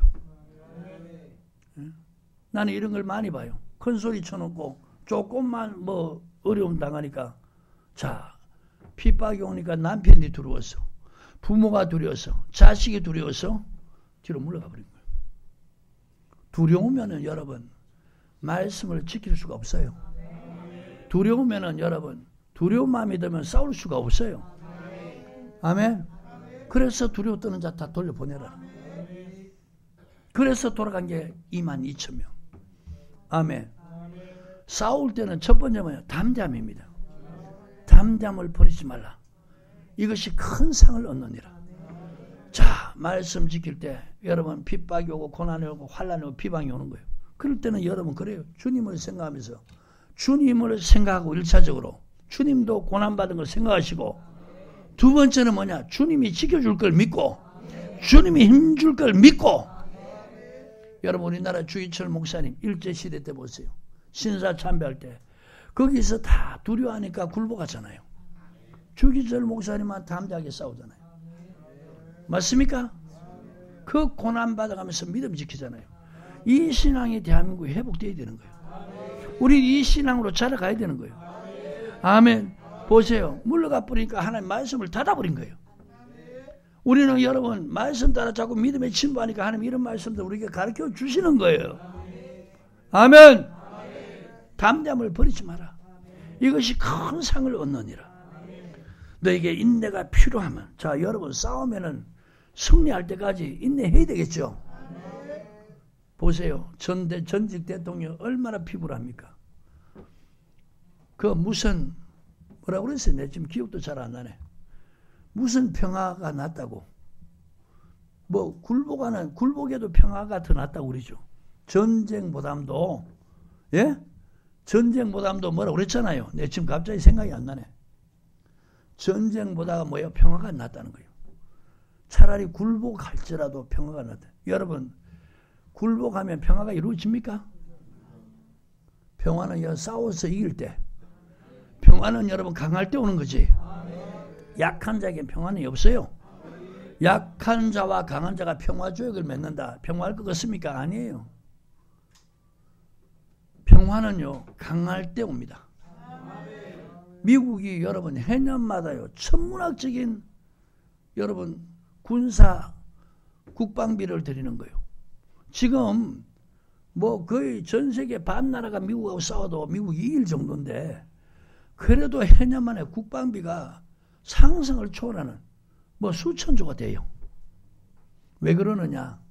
나는 이런 걸 많이 봐요. 큰 소리 쳐놓고 조금만 뭐 어려움 당하니까 자 핍박이 오니까 남편이 두려웠어. 부모가 두려워서 자식이 두려워서 뒤로 물러가 버린 거예요. 두려우면은 여러분 말씀을 지킬 수가 없어요. 두려우면은 여러분 두려운 마음이 들면 싸울 수가 없어요. 아멘. 그래서 두려워 떠는 자 다 돌려보내라. 그래서 돌아간 게 22,000명. 아멘. 싸울 때는 첫 번째 뭐예요? 담대함입니다. 담대함을 버리지 말라. 이것이 큰 상을 얻느니라. 자, 말씀 지킬 때 여러분 핍박이 오고 고난이 오고 환란이 오고 비방이 오는 거예요. 그럴 때는 여러분 그래요. 주님을 생각하면서 주님을 생각하고 1차적으로 주님도 고난받은 걸 생각하시고 두 번째는 뭐냐? 주님이 지켜줄 걸 믿고 주님이 힘줄 걸 믿고 여러분 우리나라 주희철 목사님 일제시대 때 보세요. 신사 참배할 때 거기서 다 두려워하니까 굴복하잖아요. 주희철 목사님만 담대하게 싸우잖아요. 맞습니까? 그 고난받아가면서 믿음 지키잖아요. 이 신앙이 대한민국에 회복되어야 되는 거예요. 우리 이 신앙으로 자라가야 되는 거예요. 아멘. 보세요. 물러가 버리니까 하나님 말씀을 닫아버린 거예요. 우리는 여러분 말씀 따라 자꾸 믿음에 침부하니까 하나님 이런 말씀도 우리에게 가르쳐 주시는 거예요. 아멘. 담대함을 버리지 마라. 이것이 큰 상을 얻느니라. 너에게 인내가 필요하면 자 여러분 싸우면은 승리할 때까지 인내해야 되겠죠. 보세요. 전직 대통령 얼마나 피곤합니까? 그 무슨 뭐라고 그랬어요? 내 지금 기억도 잘 안 나네. 무슨 평화가 낫다고. 뭐 굴복에도 평화가 더 낫다고 그러죠. 전쟁보담도 예? 전쟁보담도 뭐라고 그랬잖아요. 내 지금 갑자기 생각이 안 나네. 전쟁보다가 뭐예요? 평화가 낫다는 거예요. 차라리 굴복할지라도 평화가 낫다. 여러분 굴복하면 평화가 이루어집니까? 평화는 싸워서 이길 때 평화는 여러분 강할 때 오는 거지. 약한 자에게 평화는 없어요. 약한 자와 강한 자가 평화조약을 맺는다. 평화할 것 같습니까? 아니에요. 평화는요 강할 때 옵니다. 미국이 여러분 해년마다요 천문학적인 여러분 군사 국방비를 드리는 거예요. 지금 뭐 거의 전 세계 반 나라가 미국하고 싸워도 미국이 이길 정도인데 그래도 해년 만에 국방비가 상승을 초월하는 뭐 수천조가 돼요. 왜 그러느냐?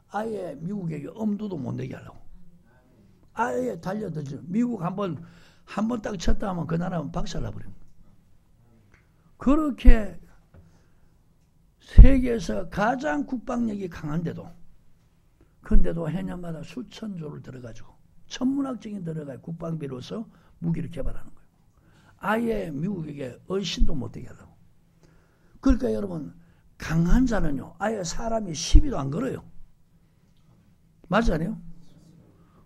아예 미국에게 엄두도 못 내게 하려고. 아예 달려들죠. 미국 한번 딱 쳤다 하면 그 나라는 박살나버립니다. 그렇게 세계에서 가장 국방력이 강한데도 근데도 해년마다 수천조를 들어가지고 천문학적인 들어가 국방비로서 무기를 개발하는 거예요. 아예 미국에게 의심도 못되게 하려고. 그러니까 여러분 강한 자는요 아예 사람이 시비도 안 걸어요. 맞지 않아요?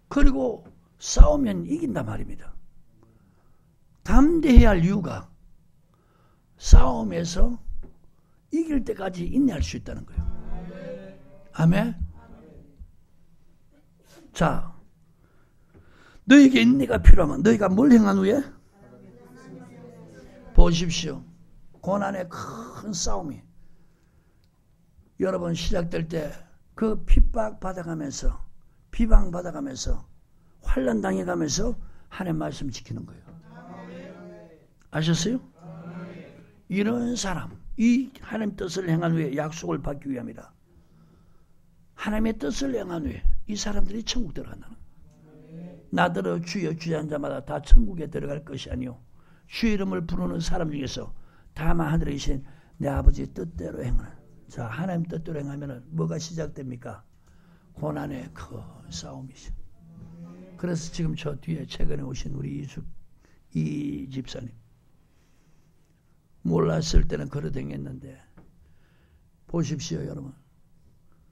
그리고 싸우면 이긴단 말입니다. 담대해야 할 이유가 싸움에서 이길 때까지 인내할 수 있다는 거예요. 아멘. 자, 너에게 인내가 필요하면 너희가 뭘 행한 후에? 보십시오. 고난의 큰 싸움이 여러분 시작될 때 그 핍박 받아가면서 비방 받아가면서 환난 당해가면서 하나님 말씀 지키는 거예요. 아셨어요? 이런 사람 이 하나님 뜻을 행한 후에 약속을 받기 위함이라. 하나님의 뜻을 행한 후에 이 사람들이 천국 들어간다는 거예요. 나더러 주여 주의한 자마다 다 천국에 들어갈 것이 아니요 주의 이름을 부르는 사람 중에서 다만 하늘에 계신 내 아버지 뜻대로 행하는. 자, 하나님 뜻대로 행하면 뭐가 시작됩니까? 고난의 큰 싸움이죠. 그래서 지금 저 뒤에 최근에 오신 우리 이 집사님 몰랐을 때는 걸어다녔는데 보십시오 여러분.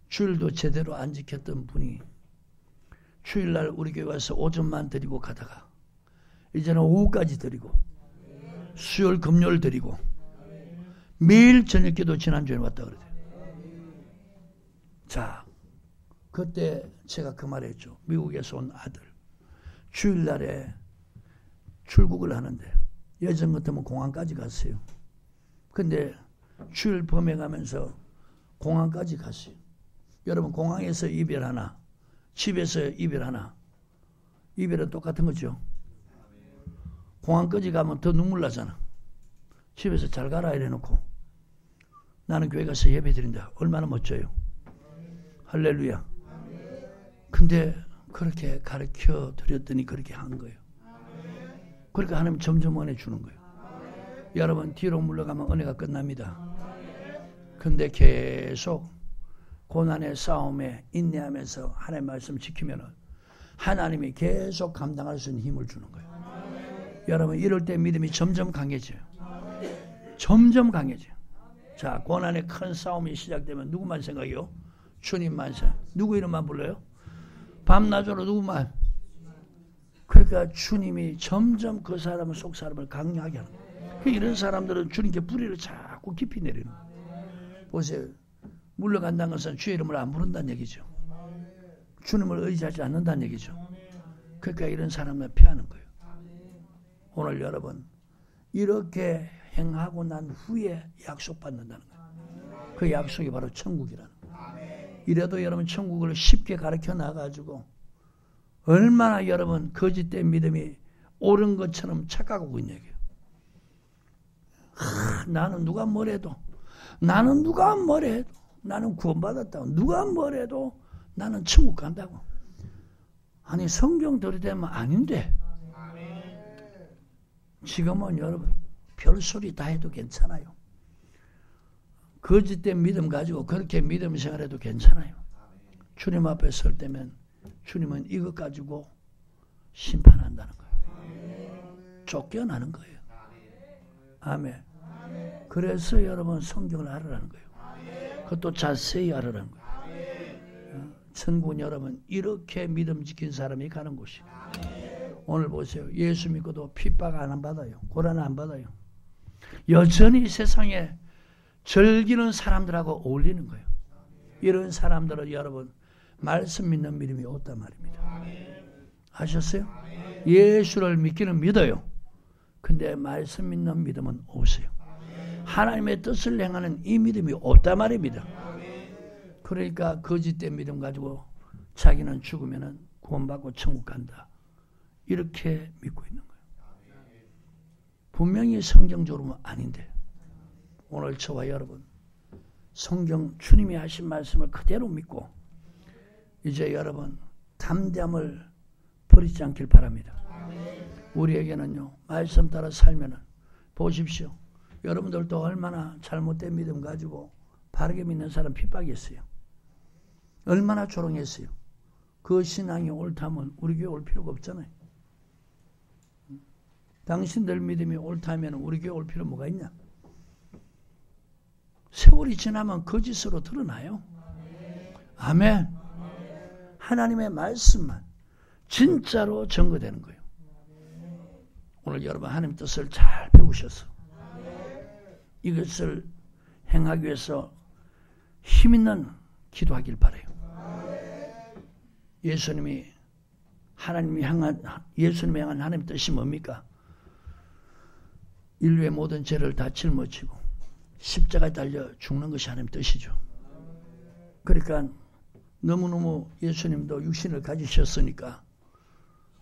주일도 제대로 안 지켰던 분이 주일날 우리 교회 와서 오전만 드리고 가다가 이제는 오후까지 드리고 수요일 금요일 드리고 매일 저녁기도 지난주에 왔다 그러대요. 자, 그때 제가 그 말했죠. 미국에서 온 아들 주일날에 출국을 하는데 예전 같으면 공항까지 갔어요. 근데 주일 범행하면서 공항까지 갔어요. 여러분 공항에서 이별 하나 집에서 이별 하나 이별은 똑같은 거죠. 공항까지 가면 더 눈물 나잖아. 집에서 잘 가라 이래놓고 나는 교회 가서 예배 드린다. 얼마나 멋져요. 할렐루야. 근데 그렇게 가르쳐 드렸더니 그렇게 한 거예요. 그러니까 하나님 점점 은혜 주는 거예요. 여러분 뒤로 물러가면 은혜가 끝납니다. 근데 계속 고난의 싸움에 인내하면서 하나님 말씀 지키면은 하나님이 계속 감당할 수 있는 힘을 주는 거예요. 여러분 이럴 때 믿음이 점점 강해져요. 점점 강해져요. 자, 고난의 큰 싸움이 시작되면 누구만 생각해요? 주님만 생각. 누구 이름만 불러요? 밤낮으로 누구만. 그러니까 주님이 점점 그 사람의 속 사람을 강하게 하는 거예요. 이런 사람들은 주님께 불의를 자꾸 깊이 내리는 거예요. 보세요. 물러간다는 것은 주의 이름을 안 부른다는 얘기죠. 주님을 의지하지 않는다는 얘기죠. 그러니까 이런 사람을 피하는 거예요. 오늘 여러분 이렇게 행하고 난 후에 약속받는다는 거예요. 그 약속이 바로 천국이라는 거예요. 이래도 여러분 천국을 쉽게 가르쳐 나가지고 얼마나 여러분 거짓된 믿음이 옳은 것처럼 착각하고 있는 얘기예요. 나는 누가 뭐래도 나는 구원받았다고 누가 뭐래도 나는 천국 간다고. 아니 성경 들이대면 아닌데 지금은 여러분 별소리 다 해도 괜찮아요. 거짓된 믿음 가지고 그렇게 믿음 생활해도 괜찮아요. 주님 앞에 설 때면 주님은 이것 가지고 심판한다는 거예요. 쫓겨나는 거예요. 아멘. 그래서 여러분 성경을 알으라는 거예요. 그것도 자세히 알으라는 거예요. 천국은 여러분 이렇게 믿음 지킨 사람이 가는 곳이에요. 오늘 보세요. 예수 믿고도 핍박 안 받아요. 고난 안 받아요. 여전히 세상에 즐기는 사람들하고 어울리는 거예요. 이런 사람들은 여러분 말씀 믿는 믿음이 없단 말입니다. 아셨어요? 예수를 믿기는 믿어요. 근데 말씀 믿는 믿음은 없어요. 하나님의 뜻을 행하는 이 믿음이 없단 말입니다. 그러니까 거짓된 믿음 가지고 자기는 죽으면 구원받고 천국 간다. 이렇게 믿고 있는 거예요. 분명히 성경적으로는 아닌데 오늘 저와 여러분 성경 주님이 하신 말씀을 그대로 믿고 이제 여러분 담대함을 버리지 않길 바랍니다. 우리에게는요 말씀 따라 살면은 보십시오. 여러분들도 얼마나 잘못된 믿음 가지고 바르게 믿는 사람 핍박했어요. 얼마나 조롱했어요. 그 신앙이 옳다면 우리 교회 올 필요가 없잖아요. 당신들 믿음이 옳다면 우리 교회 올 필요 뭐가 있냐? 세월이 지나면 거짓으로 드러나요. 아멘. 하나님의 말씀만 진짜로 증거되는 거예요. 오늘 여러분 하나님 뜻을 잘 배우셔서 이것을 행하기 위해서 힘있는 기도하길 바라요. 예수님이 향한 하나님 뜻이 뭡니까? 인류의 모든 죄를 다 짊어지고 십자가에 달려 죽는 것이 하나님 뜻이죠. 그러니까 너무너무 예수님도 육신을 가지셨으니까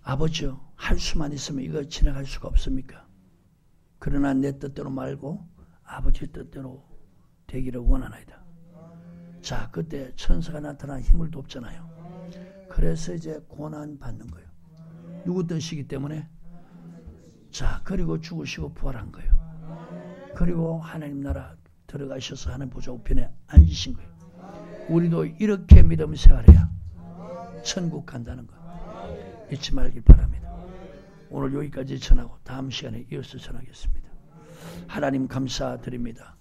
아버지요 할 수만 있으면 이거 지나갈 수가 없습니까? 그러나 내 뜻대로 말고 아버지 뜻대로 되기를 원하나이다. 자, 그때 천사가 나타나 힘을 돕잖아요. 그래서 이제 고난 받는 거예요. 누구 뜻이기 때문에? 자, 그리고 죽으시고 부활한 거예요. 그리고 하나님 나라 들어가셔서 하나님 보좌 우편에 앉으신 거예요. 우리도 이렇게 믿음 생활해야 천국 간다는 거 잊지 말길 바랍니다. 오늘 여기까지 전하고 다음 시간에 이어서 전하겠습니다. 하나님 감사드립니다.